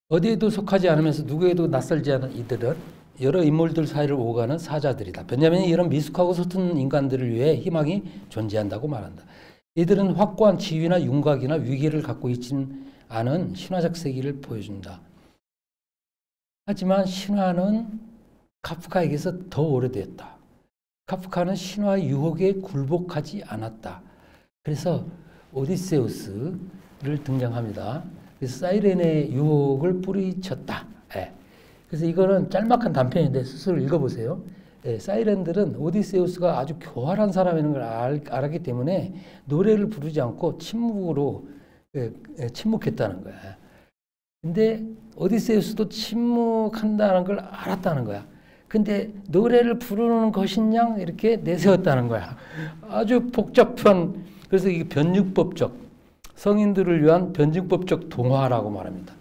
어디에도 속하지 않으면서 누구에도 낯설지 않은 이들은 여러 인물들 사이를 오가는 사자들이다. 베냐민이 이런 미숙하고 서툰 인간들을 위해 희망이 존재한다고 말한다. 이들은 확고한 지위나 윤곽이나 위계를 갖고 있지는 않은 신화적 세계를 보여준다. 하지만 신화는 카프카에게서 더 오래됐다. 카프카는 신화의 유혹에 굴복하지 않았다. 그래서 오디세우스를 등장합니다. 그래서 사이렌의 유혹을 뿌리쳤다. 그래서 이거는 짤막한 단편인데 스스로 읽어보세요. 사이렌들은 오디세우스가 아주 교활한 사람이라는 걸 알았기 때문에 노래를 부르지 않고 침묵했다는 거야. 근데 오디세우스도 침묵한다는 걸 알았다는 거야. 근데 노래를 부르는 것이냐 이렇게 내세웠다는 거야. 아주 복잡한, 그래서 이게 변증법적, 성인들을 위한 변증법적 동화라고 말합니다.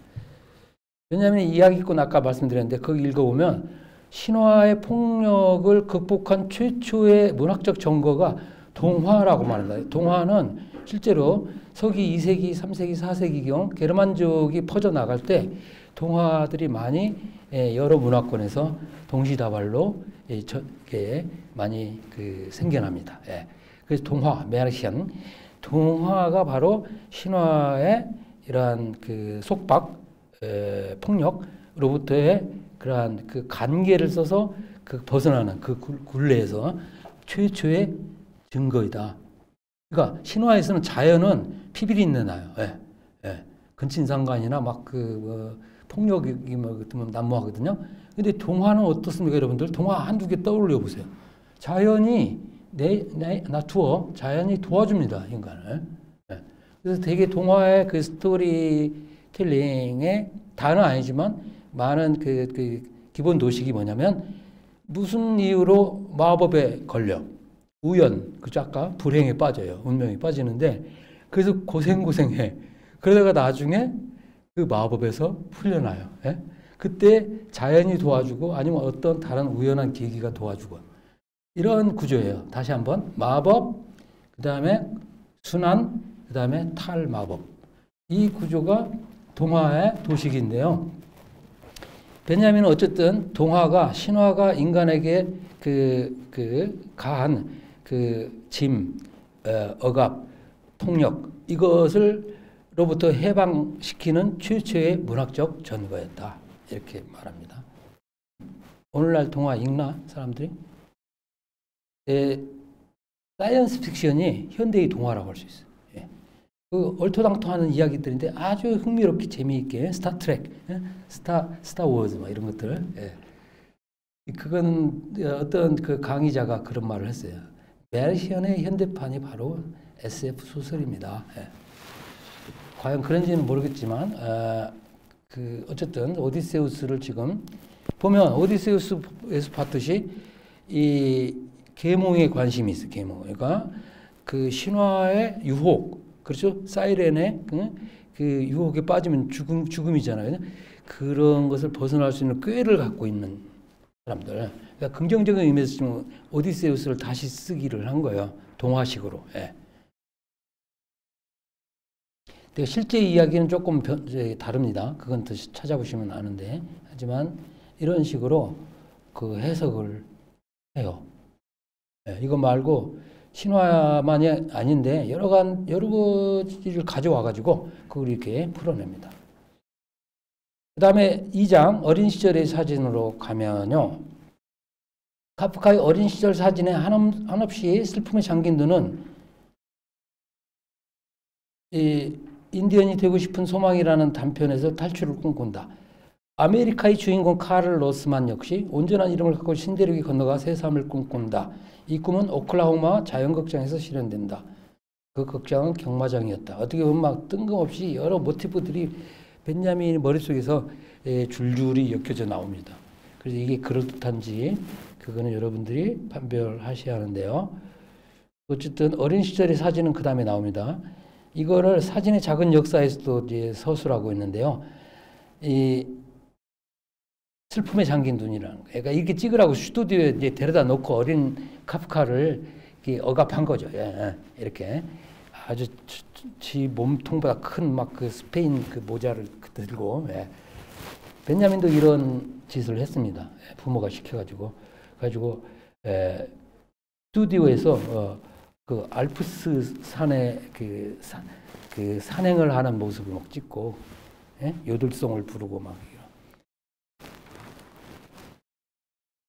왜냐하면 이야기꾼 아까 말씀드렸는데 거기 읽어보면 신화의 폭력을 극복한 최초의 문학적 정거가 동화라고 말합니다. 동화는 실제로 서기 2세기, 3세기, 4세기경 게르만족이 퍼져나갈 때 동화들이 많이 여러 문화권에서 동시다발로 많이 생겨납니다. 그래서 동화, 메르시안, 동화가 바로 신화의 이러한 속박, 폭력으로부터의 그러한 관계를 써서 벗어나는 굴레에서 최초의 증거이다. 그러니까 신화에서는 자연은 피비린내 나요. 근친상간이나 폭력이 난무하거든요. 근데 동화는 어떻습니까, 여러분들? 동화 한두 개 떠올려 보세요. 자연이 자연이 도와줍니다, 인간을. 그래서 되게 동화의 스토리텔링의 다는 아니지만 많은 기본 도식이 뭐냐면 무슨 이유로 마법에 걸려 아까 불행에 빠져요. 운명에 빠지는데 그래서 고생해. 그러다가 나중에 그 마법에서 풀려나요. 그때 자연이 도와주고 아니면 어떤 다른 우연한 계기가 도와주고 이런 구조예요. 다시 한번 마법, 그 다음에 순환, 그 다음에 탈마법. 이 구조가 동화의 도식인데요. 베냐민은 어쨌든 동화가 신화가 인간에게 가한 짐, 억압, 폭력 이것을로부터 해방시키는 최초의 문학적 전거였다. 이렇게 말합니다. 오늘날 동화 읽나 사람들이? 사이언스 픽션이 현대의 동화라고 할 수 있어요. 얼토당토하는 이야기들인데 아주 흥미롭게 재미있게 스타트랙, 스타워즈 이런 것들. 그건 어떤 강의자가 그런 말을 했어요. 메르시안의 현대판이 바로 SF 소설입니다. 과연 그런지는 모르겠지만 어쨌든 오디세우스를 지금 보면 오디세우스에서 봤듯이 이 계몽에 관심이 있어요. 계몽. 그러니까 신화의 유혹, 그렇죠? 사이렌의 유혹에 빠지면 죽음이잖아요. 그런 것을 벗어날 수 있는 꾀를 갖고 있는 사람들. 그러니까 긍정적인 의미에서 지금 오디세우스를 다시 쓰기를 한 거예요. 동화식으로. 실제 이야기는 조금 다릅니다. 그건 더 찾아보시면 아는데. 하지만 이런 식으로 해석을 해요. 이거 말고 신화만이 아닌데 여러 가지를 가져와가지고 그걸 이렇게 풀어냅니다. 그 다음에 2장 어린 시절의 사진으로 가면요. 카프카의 어린 시절 사진에 한없이 슬픔에 잠긴 눈은 인디언이 되고 싶은 소망이라는 단편에서 탈출을 꿈꾼다. 아메리카의 주인공 카를 로스만 역시 온전한 이름을 갖고 신대륙이 건너가 새삼을 꿈꾼다. 이 꿈은 오클라호마 자연극장에서 실현된다. 그 극장은 경마장이었다. 어떻게 보면 뜬금없이 여러 모티브들이 벤야민 머릿속에서 줄줄이 엮여져 나옵니다. 그래서 이게 그럴듯한지 그거는 여러분들이 판별하셔야 하는데요. 어쨌든 어린 시절의 사진은 그 다음에 나옵니다. 이거를 사진의 작은 역사에서도 서술하고 있는데요. 이 슬픔에 잠긴 눈이라는 거예요. 그러니까 이렇게 찍으라고 스튜디오에 데려다 놓고 어린 카프카를 억압한 거죠. 이렇게 아주 지 몸통보다 큰 스페인 모자를 들고 벤야민도 이런 짓을 했습니다. 부모가 시켜가지고 스튜디오에서 알프스 산에 산행을 하는 모습을 찍고 요들송을 부르고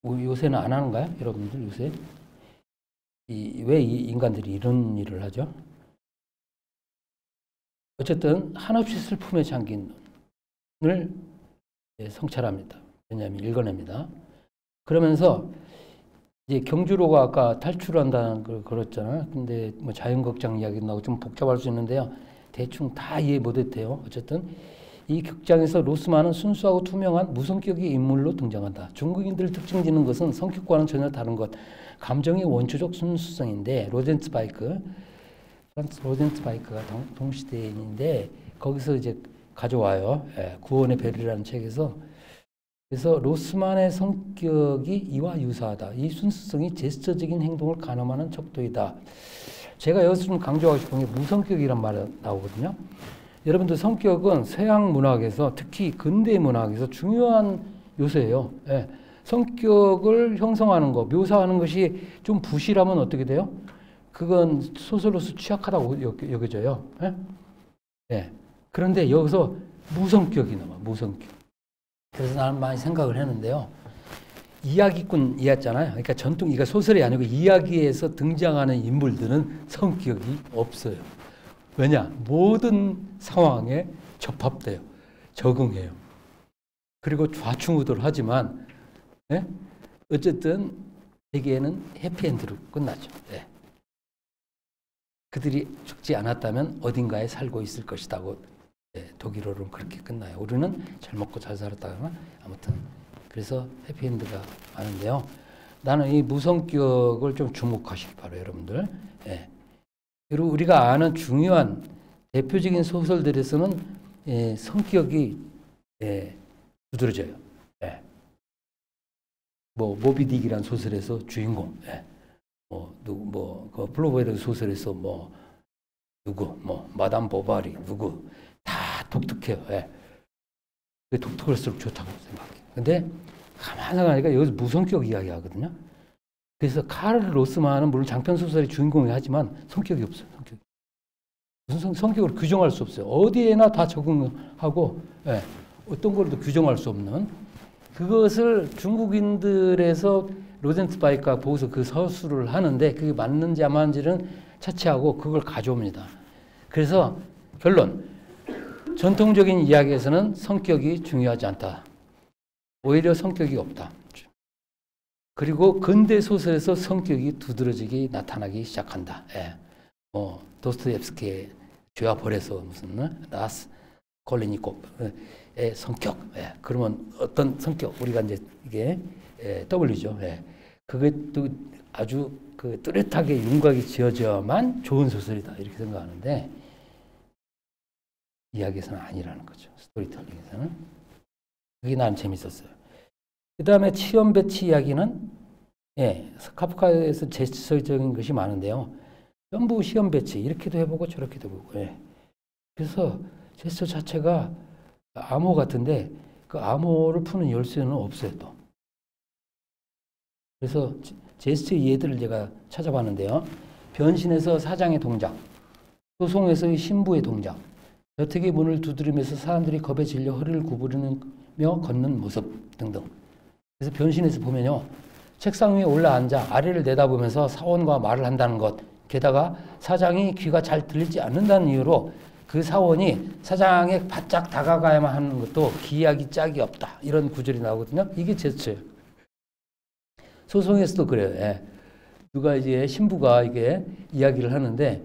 요새는 안 하는가요? 여러분들 요새? 왜 이 인간들이 이런 일을 하죠? 어쨌든 한없이 슬픔에 잠긴 눈을 성찰합니다. 왜냐하면 읽어냅니다. 그러면서 이제 경주로가 아까 탈출한다는 걸 그랬잖아요. 근데 자연극장 이야기 나오고 좀 복잡할 수 있는데요. 대충 다 이해 못했대요. 어쨌든 이 극장에서 로스만은 순수하고 투명한 무성격의 인물로 등장한다. 중국인들 특징 짓는 것은 성격과는 전혀 다른 것. 감정의 원초적 순수성인데 프란츠 로젠츠바이크가 동시대인인데 거기서 이제 가져와요. 구원의 별이라는 책에서. 그래서 로스만의 성격이 이와 유사하다. 이 순수성이 제스처적인 행동을 가늠하는 척도이다. 제가 여기서 좀 강조하고 싶은 게 무성격이란 말이 나오거든요. 여러분들 성격은 서양 문학에서 특히 근대 문학에서 중요한 요소예요. 예. 성격을 형성하는 거, 묘사하는 것이 좀 부실하면 어떻게 돼요? 그건 소설로서 취약하다고 여겨져요. 예? 예. 그런데 여기서 무성격이 나와, 무성격. 그래서 나는 많이 생각을 했는데요. 이야기꾼 이었잖아요. 그러니까 전통, 이거 소설이 아니고 이야기에서 등장하는 인물들은 성격이 없어요. 왜냐? 모든 상황에 접합돼요. 적응해요. 그리고 좌충우돌 하지만, 예? 어쨌든 대개는 해피엔드로 끝나죠. 예. 그들이 죽지 않았다면 어딘가에 살고 있을 것이라고, 예, 독일어로는 그렇게 끝나요. 우리는 잘 먹고 잘 살았다거나 아무튼 그래서 해피엔드가 많은데요. 나는 이 무성격을 좀 주목하시기 바라요, 여러분들. 예. 그리고 우리가 아는 중요한 대표적인 소설들에서는, 예, 성격이, 예, 두드러져요. 예. 뭐 모비딕이라는 소설에서 주인공, 예. 그 플로베르 소설에서 마담 보바리 누구 다 독특해요. 예. 독특할수록 좋다고 생각해요. 근데 가만히 생각하니까 여기서 무성격 이야기 하거든요. 그래서 카를 로스만은 물론 장편 소설의 주인공이 하지만 성격이 없어요. 무슨 성격을 규정할 수 없어요. 어디에나 다 적응하고, 예, 어떤 걸도 규정할 수 없는 그것을 중국인들에서 로젠츠바이크가 보고서 그 서술을 하는데 그게 맞는지 안 맞는지는 차치하고 그걸 가져옵니다. 그래서 결론, 전통적인 이야기에서는 성격이 중요하지 않다. 오히려 성격이 없다. 그리고 근대 소설에서 성격이 두드러지게 나타나기 시작한다. 예. 도스토옙스키의 죄와 벌에서 무슨 라스콜리니코프의 성격. 예. 그러면 어떤 성격? 우리가 이제 이게, 예, W죠. 예. 그게 또 아주 그 뚜렷하게 윤곽이 지어져야만 좋은 소설이다 이렇게 생각하는데 이야기에서는 아니라는 거죠. 스토리텔링에서는. 그게 난 재밌었어요. 그 다음에 치연 배치 이야기는, 예, 카프카에서 제스처적인 것이 많은데요. 전부 시험 배치 이렇게도 해보고 저렇게도 해보고, 예. 그래서 제스처 자체가 암호 같은데 그 암호를 푸는 열쇠는 없어요 또. 그래서 제스처 예들을 제가 찾아봤는데요. 변신에서 사장의 동작, 소송에서의 신부의 동작, 저택의 문을 두드리면서 사람들이 겁에 질려 허리를 구부리며 걷는 모습 등등. 그래서 변신에서 보면요. 책상 위에 올라앉아 아래를 내다보면서 사원과 말을 한다는 것, 게다가 사장이 귀가 잘 들리지 않는다는 이유로 그 사원이 사장에 바짝 다가가야만 하는 것도 기약이 짝이 없다. 이런 구절이 나오거든요. 이게 제스처예요. 소송에서도 그래요. 예. 누가 이제 신부가 이게 이야기를 하는데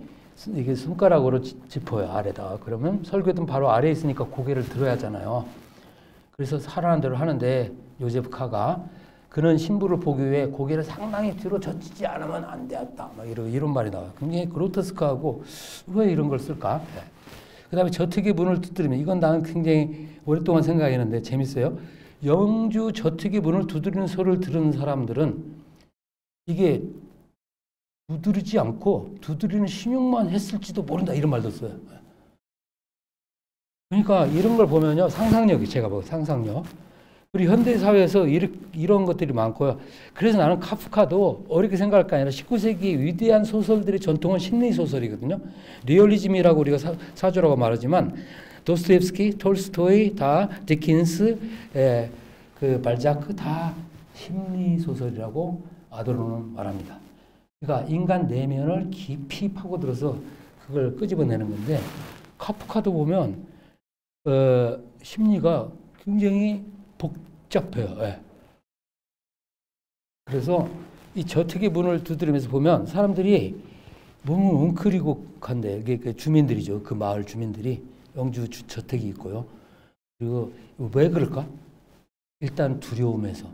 이게 손가락으로 짚어요. 아래다. 그러면 설교든 바로 아래에 있으니까 고개를 들어야 하잖아요. 그래서 하라는 대로 하는데 요제프 카가 그는 신부를 보기 위해 고개를 상당히 뒤로 젖히지 않으면 안 되었다. 막 이런 말이 나와요. 굉장히 그로테스크하고 왜 이런 걸 쓸까? 예. 그 다음에 저택의 문을 두드리면 이건 나는 굉장히 오랫동안 생각했는데 재밌어요. 영주 저택의 문을 두드리는 소리를 들은 사람들은 이게 두드리지 않고 두드리는 신용만 했을지도 모른다 이런 말도 써요. 그러니까 이런 걸 보면요. 상상력이 제가 보고 상상력. 우리 현대사회에서 이런 것들이 많고요. 그래서 나는 카프카도 어렵게 생각할 게 아니라 19세기 위대한 소설들의 전통은 심리소설이거든요. 리얼리즘이라고 우리가 사조라고 말하지만 도스토옙스키, 톨스토이, 다 디킨스, 그 발자크 다 심리소설이라고 아도로는 말합니다. 그러니까 인간 내면을 깊이 파고들어서 그걸 끄집어내는 건데 카프카도 보면 심리가 굉장히 복잡해요. 예. 그래서 이 저택의 문을 두드리면서 보면 사람들이 몸을 웅크리고 간대. 이게 그 주민들이죠. 그 마을 주민들이 영주 저택이 있고요. 그리고 왜 그럴까? 일단 두려움에서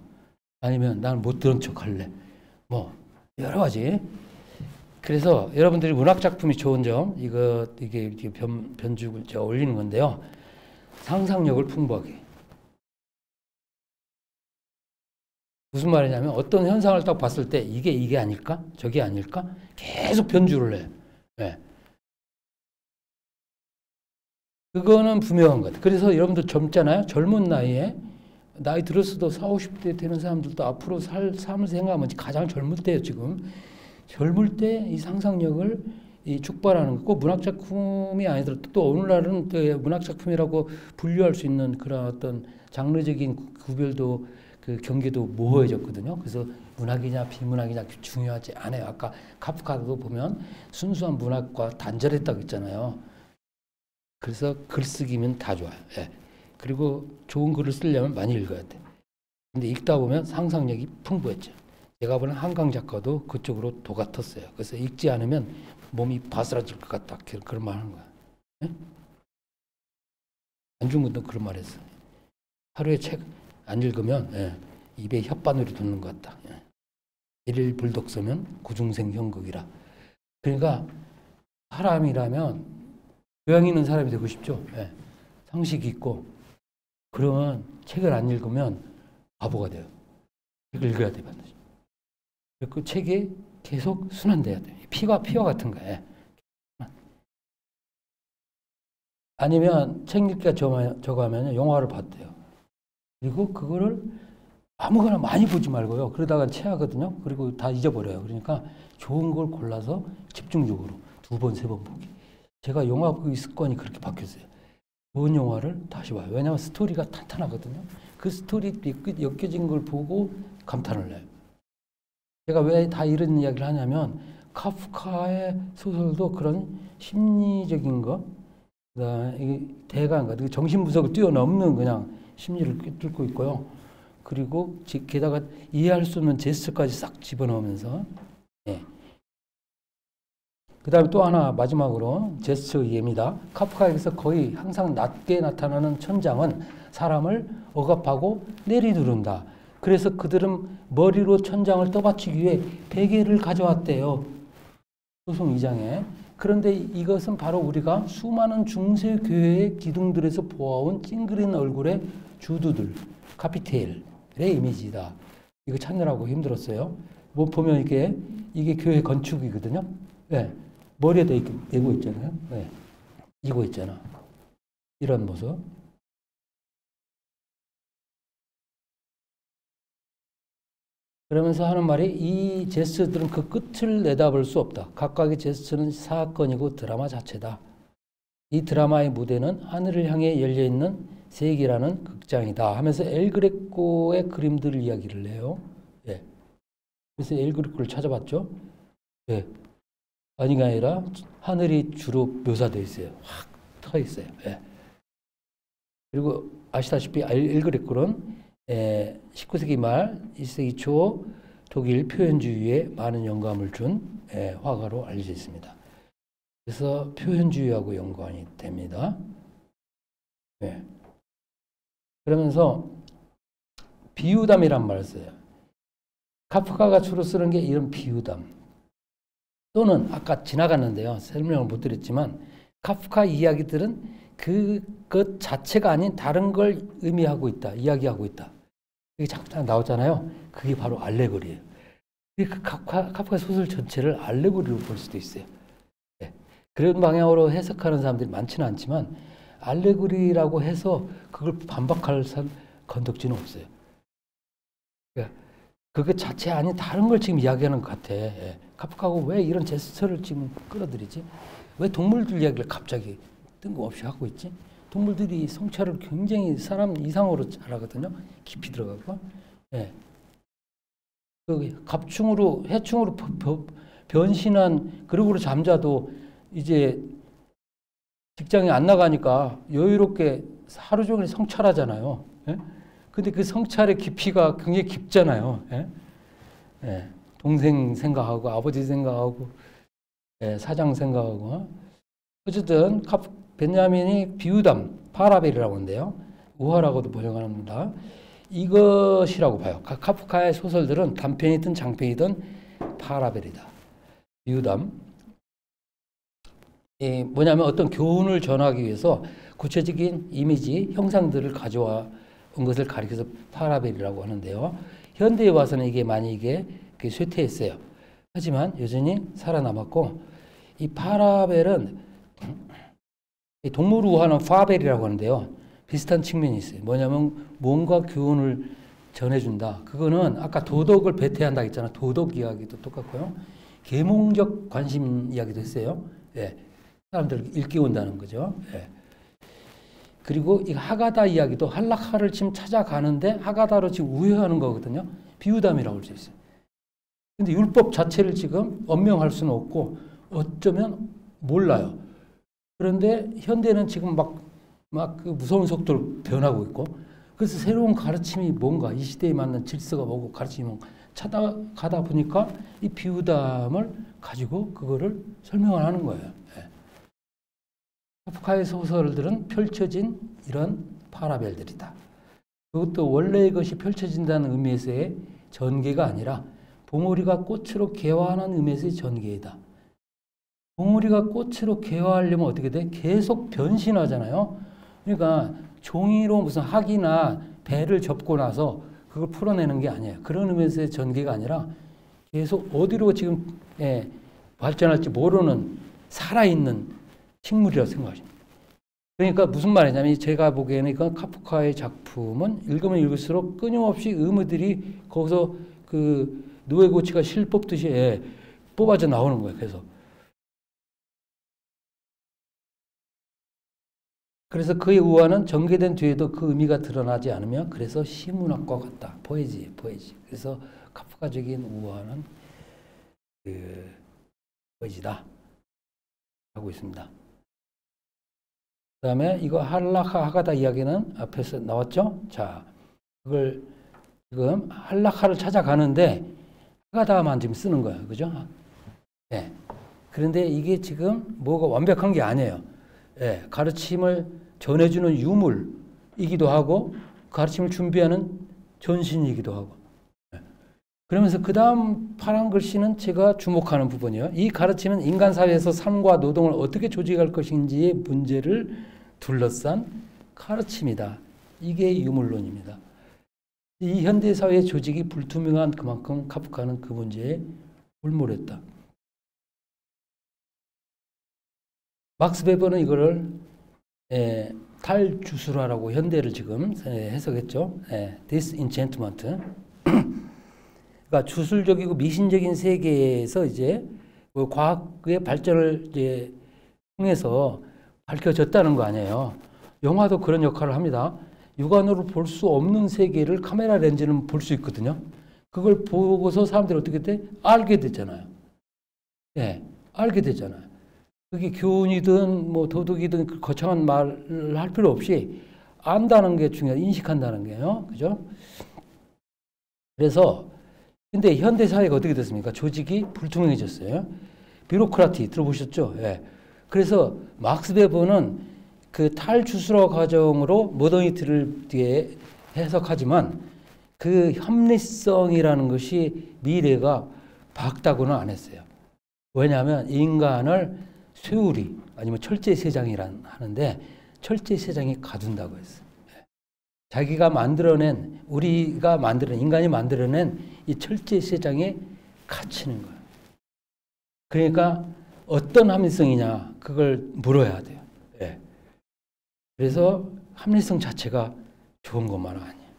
아니면 난 못 들은 척 할래. 뭐 여러 가지. 그래서 여러분들이 문학 작품이 좋은 점 이게 변죽을 제가 올리는 건데요. 상상력을 풍부하게. 무슨 말이냐면 어떤 현상을 딱 봤을 때 이게 아닐까? 저게 아닐까? 계속 변주를 해요. 네. 그거는 분명한 것 같아요. 그래서 여러분들 젊잖아요. 젊은 나이에 나이 들었어도 40, 50대 되는 사람들도 앞으로 살 삶을 생각하면 가장 젊을 때예요. 지금 젊을 때 이 상상력을 촉발하는 거고 문학 작품이 아니더라도 또 오늘날은 또 문학 작품이라고 분류할 수 있는 그런 어떤 장르적인 구별도 그 경계도 모호해졌거든요. 그래서 문학이냐 비문학이냐 중요하지 않아요. 아까 카프카도 보면 순수한 문학과 단절했다고 했잖아요. 그래서 글쓰기면 다 좋아요. 예. 그리고 좋은 글을 쓰려면 많이 읽어야 돼. 근데 읽다 보면 상상력이 풍부했죠. 제가 보는 한강 작가도 그쪽으로 도가 텄어요. 그래서 읽지 않으면 몸이 바스라질 것 같다. 그런 말 하는 거야. 예? 안중근도 그런 말 했어요. 하루에 책 안 읽으면 입에 혓바늘이 돋는 것 같다. 일일 불독 쓰면 구중생 형극이라. 그러니까 사람이라면 교양 있는 사람이 되고 싶죠. 상식 있고. 그러면 책을 안 읽으면 바보가 돼요. 책을 읽어야 돼 반드시. 그 책이 계속 순환돼야 돼. 피와 같은 거야. 아니면 책 읽기가 저거 하면 영화를 봤대요. 그리고 그거를 아무거나 많이 보지 말고요. 그러다가 체하거든요. 그리고 다 잊어버려요. 그러니까 좋은 걸 골라서 집중적으로 2번, 3번 보기. 제가 영화 보기 습관이 그렇게 바뀌었어요. 좋은 영화를 다시 봐요. 왜냐하면 스토리가 탄탄하거든요. 그 스토리 엮여진 걸 보고 감탄을 해요. 제가 왜 다 이런 이야기를 하냐면 카프카의 소설도 그런 심리적인 거, 그다음에 대강, 정신분석을 뛰어넘는 그냥 심리를 뚫고 있고요. 그리고 게다가 이해할 수 없는 제스처까지 싹 집어넣으면서 그 다음에 또 하나 마지막으로 제스처 이해입니다. 카프카에서 거의 항상 낮게 나타나는 천장은 사람을 억압하고 내리누른다. 그래서 그들은 머리로 천장을 떠받치기 위해 베개를 가져왔대요. 소송 2장에. 그런데 이것은 바로 우리가 수많은 중세 교회의 기둥들에서 보아온 찡그린 얼굴의 주두들, 카피테일의 이미지다. 이거 찾느라고 힘들었어요. 뭐 보면 이게 교회 건축이거든요. 머리에다 이렇게 메고 있잖아요. 이고 있잖아. 이런 모습. 그러면서 하는 말이 이 제스처들은 그 끝을 내다볼 수 없다. 각각의 제스처는 사건이고 드라마 자체다. 이 드라마의 무대는 하늘을 향해 열려있는 세계라는 극장이다 하면서 엘 그레코의 그림들 이야기를 해요. 그래서 엘 그레코를 찾아봤죠. 아니가 아니라 하늘이 주로 묘사되어 있어요. 확 트어 있어요. 그리고 아시다시피 엘 그레코는 19세기 말, 20세기 초 독일 표현주의에 많은 영감을 준 화가로 알려져 있습니다. 그래서 표현주의하고 연관이 됩니다. 그러면서 비유담이란 말을 써요. 카프카가 주로 쓰는 게 이런 비유담 또는 아까 지나갔는데요. 설명을 못 드렸지만 카프카 이야기들은 그것 자체가 아닌 다른 걸 의미하고 있다. 이야기하고 있다. 이게 잠깐 나오잖아요. 그게 바로 알레고리예요. 카프카 소설 전체를 알레고리로 볼 수도 있어요. 그런 방향으로 해석하는 사람들이 많지는 않지만 알레고리라고 해서 그걸 반박할 건덕지는 없어요. 그러니까 그것 자체 아닌 다른 걸 지금 이야기하는 것 같아. 카프카가 왜 이런 제스처를 지금 끌어들이지? 왜 동물들 이야기를 갑자기 뜬금없이 하고 있지? 동물들이 성찰을 굉장히 사람 이상으로 잘하거든요. 깊이 들어가고. 그 갑충으로 해충으로 변신한 그룹으로 잠자도 이제 직장에 안 나가니까 여유롭게 하루 종일 성찰하잖아요. 근데 그 성찰의 깊이가 굉장히 깊잖아요. 동생 생각하고 아버지 생각하고 사장 생각하고. 어쨌든 벤자민이 비유담, 파라벨이라고 하는데요. 우화라고도 번역합니다. 이것이라고 봐요. 카프카의 소설들은 단편이든 장편이든 파라벨이다. 비유담. 뭐냐면 어떤 교훈을 전하기 위해서 구체적인 이미지, 형상들을 가져와 온 것을 가리켜서 파라벨이라고 하는데요. 현대에 와서는 이게 많이 쇠퇴했어요. 하지만 여전히 살아남았고 이 파라벨은 이 동물 우화는 파벨이라고 하는데요. 비슷한 측면이 있어요. 뭐냐면 뭔가 교훈을 전해준다. 그거는 아까 도덕을 배태한다 했잖아. 도덕 이야기도 똑같고요. 계몽적 관심 이야기도 했어요. 예. 사람들 일깨운다는 거죠. 예. 그리고 이 하가다 이야기도 할라카를 지금 찾아가는데 하가다로 지금 우회하는 거거든요. 비유담이라고 할 수 있어요. 근데 율법 자체를 지금 엄명할 수는 없고 어쩌면 몰라요. 그런데 현대는 지금 막 그 무서운 속도로 변하고 있고 그래서 새로운 가르침이 뭔가 이 시대에 맞는 질서가 뭐고 가르침이 뭔가 찾아가다 보니까 이 비유담을 가지고 그거를 설명을 하는 거예요. 예. 카프카의 소설들은 펼쳐진 이런 파라벨들이다. 그것도 원래의 것이 펼쳐진다는 의미에서의 전개가 아니라 봉우리가 꽃으로 개화하는 의미에서의 전개이다. 봉우리가 꽃으로 개화하려면 어떻게 돼? 계속 변신하잖아요. 그러니까 종이로 무슨 학이나 배를 접고 나서 그걸 풀어내는 게 아니에요. 그런 의미에서의 전개가 아니라 계속 어디로 지금 발전할지 모르는 살아있는 식물이라고 생각하십니다. 그러니까 무슨 말이냐면 제가 보기에는 이건 카프카의 작품은 읽으면 읽을수록 끊임없이 의무들이 거기서 그 누에고치가 실 뽑듯이 뽑아져 나오는 거예요. 그래서 그의 우화는 전개된 뒤에도 그 의미가 드러나지 않으며 그래서 시문학과 같다. 포에지. 그래서 카프카적인 우화는 그 포에지다 하고 있습니다. 그 다음에 이거 할라카 하가다 이야기는 앞에서 나왔죠? 자, 그걸 지금 할라카를 찾아가는데 하가다만 지금 쓰는 거예요. 그죠? 네. 그런데 이게 지금 뭐가 완벽한 게 아니에요. 예, 가르침을 전해주는 유물이기도 하고 가르침을 준비하는 전신이기도 하고 그러면서 그 다음 파란 글씨는 제가 주목하는 부분이에요. 이 가르침은 인간 사회에서 삶과 노동을 어떻게 조직할 것인지의 문제를 둘러싼 가르침이다. 이게 유물론입니다. 이 현대사회의 조직이 불투명한 그만큼 카프카는 그 문제에 몰몰했다. 막스 베버는 이거를 탈주술화라고 현대를 지금 해석했죠. disenchantment. 그러니까 주술적이고 미신적인 세계에서 이제 그 과학의 발전을 이제 통해서 밝혀졌다는 거 아니에요. 영화도 그런 역할을 합니다. 육안으로 볼 수 없는 세계를 카메라 렌즈는 볼 수 있거든요. 그걸 보고서 사람들이 어떻게 돼? 알게 되잖아요. 예, 알게 되잖아요. 그게 교훈이든 뭐 도덕이든 거창한 말을 할 필요 없이 안다는 게 중요해요. 인식한다는 게요. 그죠? 그래서 근데 현대 사회가 어떻게 됐습니까? 조직이 불투명해졌어요. 비로크라티 들어보셨죠? 예. 그래서 막스 베버는 그 탈주술화 과정으로 모더니티를 뒤에 해석하지만 그 합리성이라는 것이 미래가 밝다고는 안 했어요. 왜냐하면 인간을 쇠우리 아니면 철제세장이란 하는데 철제세장이 가둔다고 했어요. 자기가 만들어낸 우리가 만들어낸 인간이 만들어낸 이 철제세장에 갇히는 거예요. 그러니까 어떤 합리성이냐 그걸 물어야 돼요. 예. 그래서 합리성 자체가 좋은 것만은 아니에요.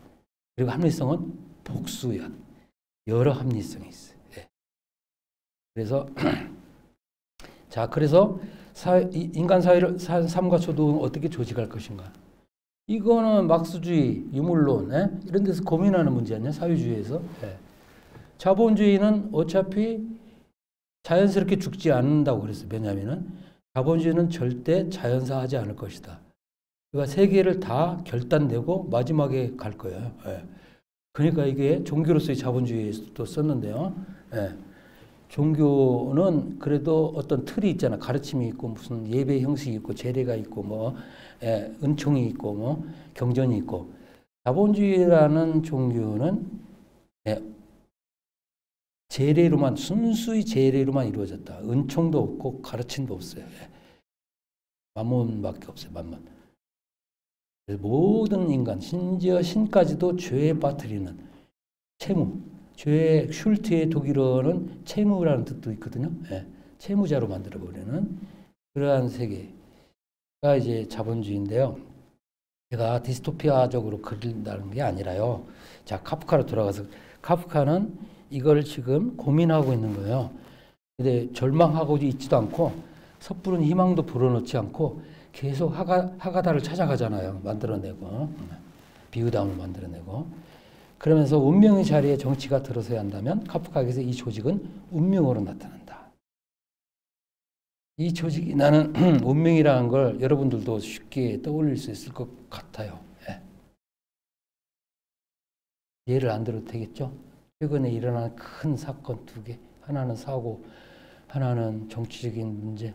그리고 합리성은 복수야. 여러 합리성이 있어요. 예. 그래서 자, 그래서 인간 사회를 삶과 소득은 어떻게 조직할 것인가? 이거는 막스주의, 유물론 이런 데서 고민하는 문제 아니야? 사회주의에서. 예. 자본주의는 어차피 자연스럽게 죽지 않는다고 그랬어요. 왜냐하면 자본주의는 절대 자연사하지 않을 것이다. 그러니까 세계를 다 결단내고 마지막에 갈 거예요. 예. 그러니까 이게 종교로서의 자본주의에서도 썼는데요. 예. 종교는 그래도 어떤 틀이 있잖아. 가르침이 있고 무슨 예배 형식이 있고 제례가 있고 뭐 은총이 있고 뭐 경전이 있고 자본주의라는 종교는 제례로만 순수히 제례로만 이루어졌다. 은총도 없고 가르침도 없어요. 만몬밖에 없어요. 만몬. 모든 인간 심지어 신까지도 죄에 빠뜨리는 채무. 죄 슐트의 독일어는 채무라는 뜻도 있거든요. 채무자로 만들어버리는 그러한 세계. 이제 자본주의인데요. 제가 디스토피아적으로 그린다는 게 아니라요. 자, 카프카로 돌아가서 카프카는 이걸 지금 고민하고 있는 거예요. 근데 절망하고 있지도 않고 섣부른 희망도 불어넣지 않고 계속 하가다를 찾아가잖아요. 만들어내고 비유담을 만들어내고 그러면서 운명의 자리에 정치가 들어서야 한다면 카프카에게서 이 조직은 운명으로 나타난다. 이 조직이 나는 운명이라는 걸 여러분들도 쉽게 떠올릴 수 있을 것 같아요. 예. 예를 안 들어도 되겠죠? 최근에 일어난 큰 사건 2개. 하나는 사고, 하나는 정치적인 문제.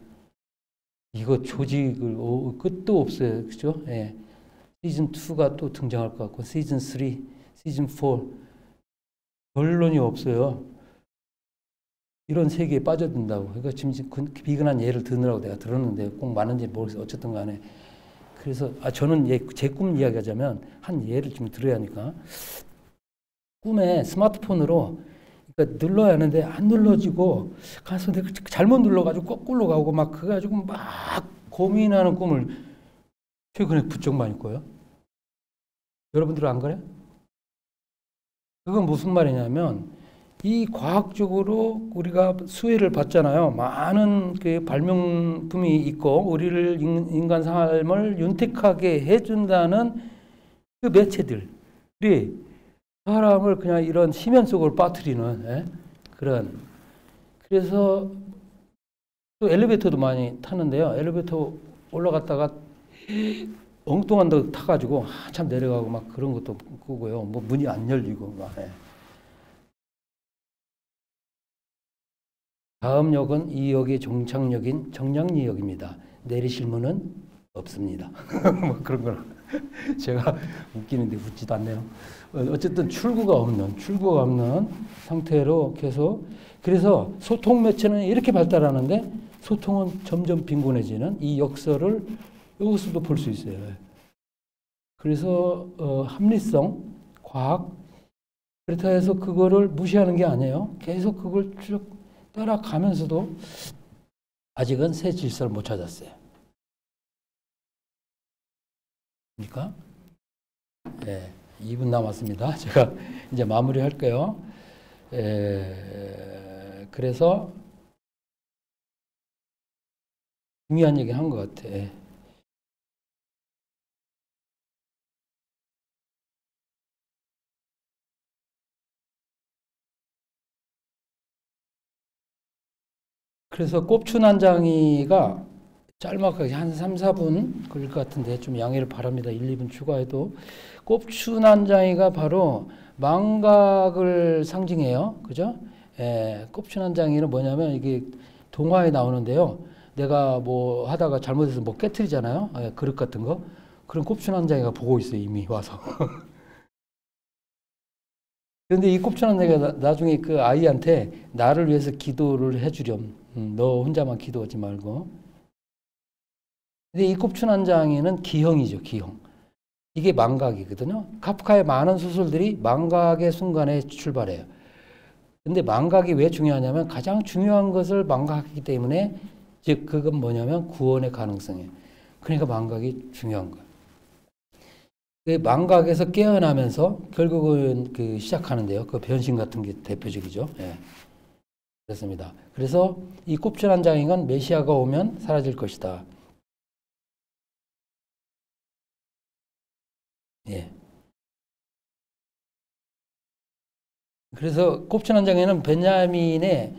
이거 조직을 끝도 없어요. 그죠? 예. 시즌 2가 또 등장할 것 같고, 시즌 3, 시즌 4. 결론이 없어요. 이런 세계에 빠져든다고. 그러니까 지금 비근한 예를 드느라고 내가 들었는데 꼭 맞는지 모르겠어요. 어쨌든 간에. 그래서 저는 제 꿈 이야기하자면 한 예를 좀 들어야 하니까 꿈에 스마트폰으로 그러니까 눌러야 하는데 안 눌러지고 가서 내가 잘못 눌러가지고 거꾸로 가고 막 그래가지고 막 고민하는 꿈을 최근에 부쩍 많이 꿔요. 여러분들은 안 그래? 그건 무슨 말이냐면 이 과학적으로 우리가 수혜를 받잖아요. 많은 그 발명품이 있고 우리를 인간 삶을 윤택하게 해준다는 그 매체들이 사람을 그냥 이런 심연 속으로 빠뜨리는 그런. 그래서 또 엘리베이터도 많이 타는데요. 엘리베이터 올라갔다가 엉뚱한 데 타가지고 한참 내려가고 막 그런 것도 꾸고요. 뭐 문이 안 열리고 막. 다음 역은 이 역의 종착역인 정량리역입니다. 내리실 문은 없습니다. 뭐 그런 걸 제가 웃기는데 웃지도 않네요. 어쨌든 출구가 없는 상태로 계속. 그래서 소통 매체는 이렇게 발달하는데 소통은 점점 빈곤해지는 이 역설을 여기서도 볼 수 있어요. 그래서 합리성, 과학 그렇다 해서 그거를 무시하는 게 아니에요. 계속 그걸 쭉 따라가면서도 아직은 새 질서를 못 찾았어요. 그러니까 2분 남았습니다. 제가 이제 마무리 할게요. 그래서 중요한 얘기 한 것 같아. 그래서 꼽추난장이가 짤막하게 한 3, 4분 걸릴 것 같은데 좀 양해를 바랍니다. 1, 2분 추가해도. 꼽추난장이가 바로 망각을 상징해요. 그죠? 꼽추난장이는 뭐냐면 이게 동화에 나오는데요. 내가 뭐 하다가 잘못해서 뭐 깨트리잖아요. 그릇 같은 거. 그럼 꼽추난장이가 보고 있어요. 이미 와서. 그런데 이 꼽추난장이가 나중에 그 아이한테 나를 위해서 기도를 해주렴. 너 혼자만 기도하지 말고. 근데 이 꼽추난장이는 기형이죠. 기형. 이게 망각이거든요. 카프카의 많은 소설들이 망각의 순간에 출발해요. 근데 망각이 왜 중요하냐면 가장 중요한 것을 망각하기 때문에 즉 그건 뭐냐면 구원의 가능성이에요. 그러니까 망각이 중요한 거예요. 그 망각에서 깨어나면서 결국은 그 시작하는데요. 그 변신 같은 게 대표적이죠. 그렇습니다. 그래서 이 꼽추난장이는 메시아가 오면 사라질 것이다. 그래서 꼽추난장에는 벤자민의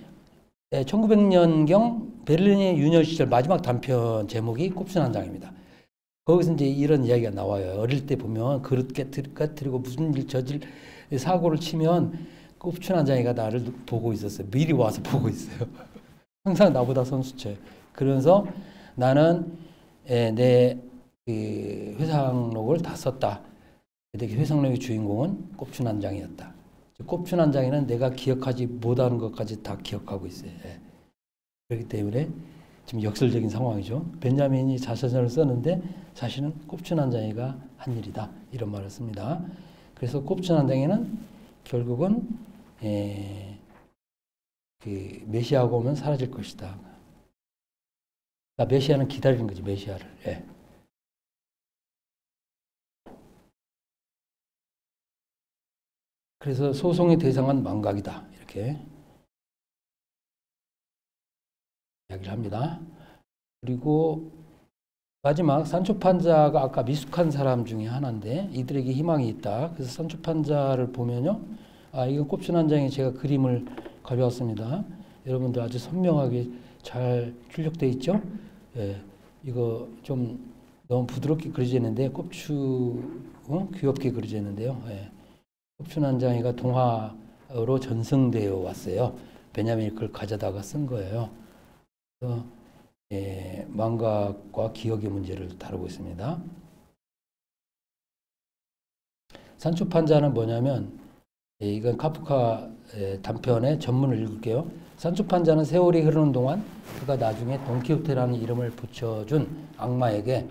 1900년경 베를린의 유년 시절 마지막 단편 제목이 꼽추난장입니다. 거기서 이제 이런 이야기가 나와요. 어릴 때 보면 그릇 깨뜨리고 무슨 일 저질 사고를 치면 꼽추난장이가 나를 보고 있었어요. 미리 와서 보고 있어요. 항상 나보다 선수체. 그러면서 나는 내 회상록을 다 썼다. 근데 회상록의 주인공은 꼽추난장이었다. 꼽추난장이는 내가 기억하지 못하는 것까지 다 기억하고 있어요. 그렇기 때문에 지금 역설적인 상황이죠. 벤자민이 자서전을 썼는데 자신은 꼽추난장이가 한 일이다. 이런 말을 씁니다. 그래서 꼽추난장이는 결국은 그 메시아가 오면 사라질 것이다. 그러니까 메시아는 기다리는 거지. 메시아를. 그래서 소송의 대상은 망각이다. 이렇게 이야기를 합니다. 그리고 마지막 산초판자가 아까 미숙한 사람 중에 하나인데 이들에게 희망이 있다. 그래서 산초판자를 보면요. 이건 꼽순환장에 제가 그림을 가져왔습니다. 여러분들 아주 선명하게 잘 출력되어 있죠? 예, 이거 좀 너무 부드럽게 그려져 있는데 귀엽게 그려져 있는데요. 예. 꼽순환장이가 동화로 전승되어 왔어요. 베냐민이 그걸 가져다가 쓴 거예요. 그래서 망각과 기억의 문제를 다루고 있습니다. 산초판자는 뭐냐면 이건 카프카 단편의 전문을 읽을게요. 산초판자는 세월이 흐르는 동안 그가 나중에 돈키호테라는 이름을 붙여준 악마에게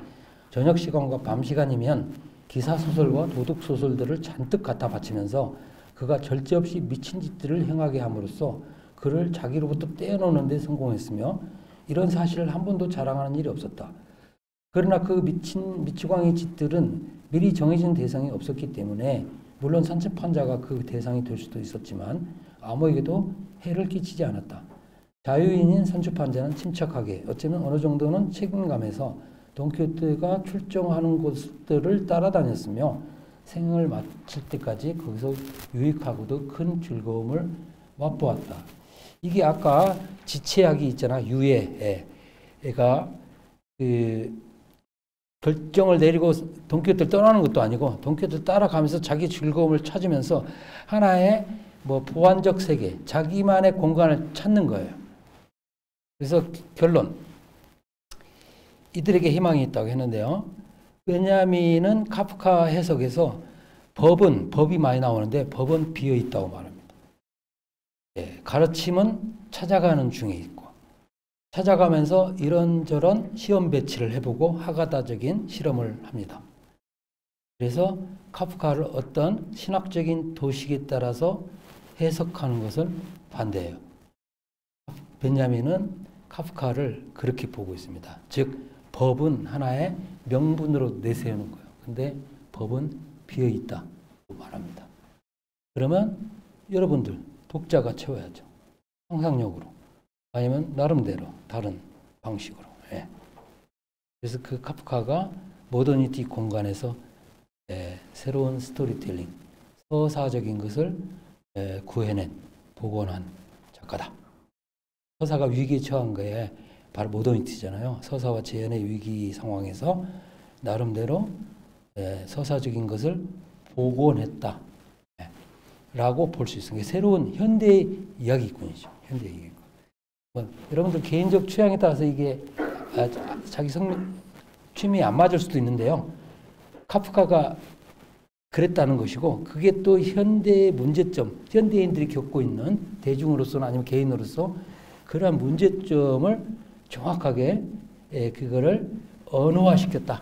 저녁 시간과 밤 시간이면 기사 소설과 도둑 소설들을 잔뜩 갖다 바치면서 그가 절제 없이 미친 짓들을 행하게 함으로써 그를 자기로부터 떼어놓는 데 성공했으며 이런 사실을 한 번도 자랑하는 일이 없었다. 그러나 그 미치광이 짓들은 미리 정해진 대상이 없었기 때문에 물론 산초판자가 그 대상이 될 수도 있었지만 아무에게도 해를 끼치지 않았다. 자유인인 산초판자는 침착하게 어쩌면 어느 정도는 책임감에서 돈키호테가 출정하는 곳들을 따라다녔으며 생을 마칠 때까지 거기서 유익하고도 큰 즐거움을 맛보았다. 이게 아까 지체학이 있잖아. 유해가 결정을 내리고 돈키호테를 떠나는 것도 아니고 돈키호테를 따라가면서 자기 즐거움을 찾으면서 하나의 보완적 세계, 자기만의 공간을 찾는 거예요. 그래서 결론, 이들에게 희망이 있다고 했는데요. 베냐민은 카프카 해석에서 법이 많이 나오는데 법은 비어 있다고 말합니다. 가르침은 찾아가는 중에 있고 찾아가면서 이런저런 시험 배치를 해보고 하가다적인 실험을 합니다. 그래서 카프카를 어떤 신학적인 도식에 따라서 해석하는 것을 반대해요. 베냐민은 카프카를 그렇게 보고 있습니다. 즉 법은 하나의 명분으로 내세우는 거예요. 근데 법은 비어있다고 말합니다. 그러면 여러분들 독자가 채워야죠. 상상력으로 아니면 나름대로 다른 방식으로. 그래서 그 카프카가 모더니티 공간에서 새로운 스토리텔링, 서사적인 것을 구해낸, 복원한 작가다. 서사가 위기에 처한 거에 바로 모더니티잖아요. 서사와 재현의 위기 상황에서 나름대로 서사적인 것을 복원했다 라고 볼 수 있습니다. 새로운 현대 이야기꾼이죠. 현대 이야기꾼. 여러분들 개인적 취향에 따라서 이게 자기 취미에 안 맞을 수도 있는데요. 카프카가 그랬다는 것이고 그게 또 현대의 문제점, 현대인들이 겪고 있는 대중으로서나 아니면 개인으로서 그러한 문제점을 정확하게 그거를 언어화시켰다.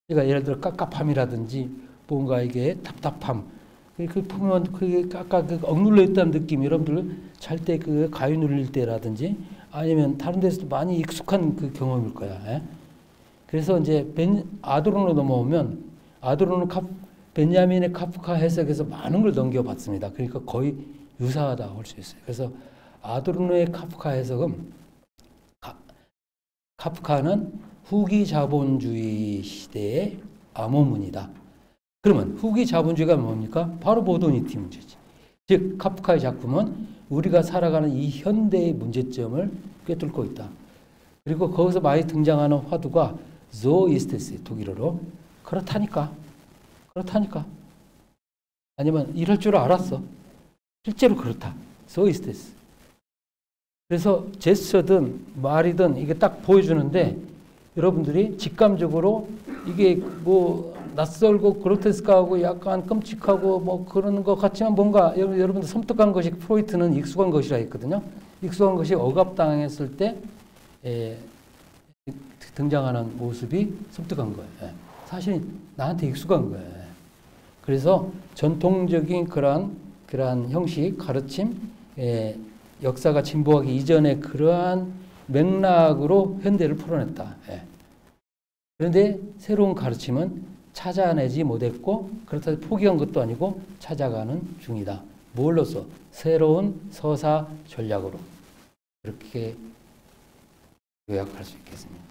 그러니까 예를 들어 깝깝함이라든지 뭔가 이게 답답함. 그 보면 그게 아까 그 억눌려 있다는 느낌, 여러분들 잘 때 그 가위 눌릴 때라든지 아니면 다른 데서도 많이 익숙한 그 경험일 거야. 그래서 이제 아도론으로 넘어오면 아도론은 베냐민의 카프카 해석에서 많은 걸 넘겨봤습니다. 그러니까 거의 유사하다고 할 수 있어요. 그래서 아도르노의 카프카 해석은 카프카는 후기 자본주의 시대의 암호문이다. 그러면 후기 자본주의가 뭡니까? 바로 모더니티 문제지. 즉 카프카의 작품은 우리가 살아가는 이 현대의 문제점을 꿰뚫고 있다. 그리고 거기서 많이 등장하는 화두가 so ist es, 독일어로 그렇다니까. 아니면 이럴 줄 알았어. 실제로 그렇다. so ist es. 그래서 제스처든 말이든 이게 딱 보여주는데 여러분들이 직감적으로 이게 낯설고 그로테스크하고 약간 끔찍하고 그런 것 같지만 뭔가 여러분들 섬뜩한 것이 프로이트는 익숙한 것이라 했거든요. 익숙한 것이 억압당했을 때 등장하는 모습이 섬뜩한 거예요. 사실 나한테 익숙한 거예요. 그래서 전통적인 그러한 형식, 가르침, 역사가 진보하기 이전의 그러한 맥락으로 현대를 풀어냈다. 그런데 새로운 가르침은 찾아내지 못했고 그렇다고 포기한 것도 아니고 찾아가는 중이다. 뭘로써? 새로운 서사 전략으로. 그렇게 요약할 수 있겠습니다.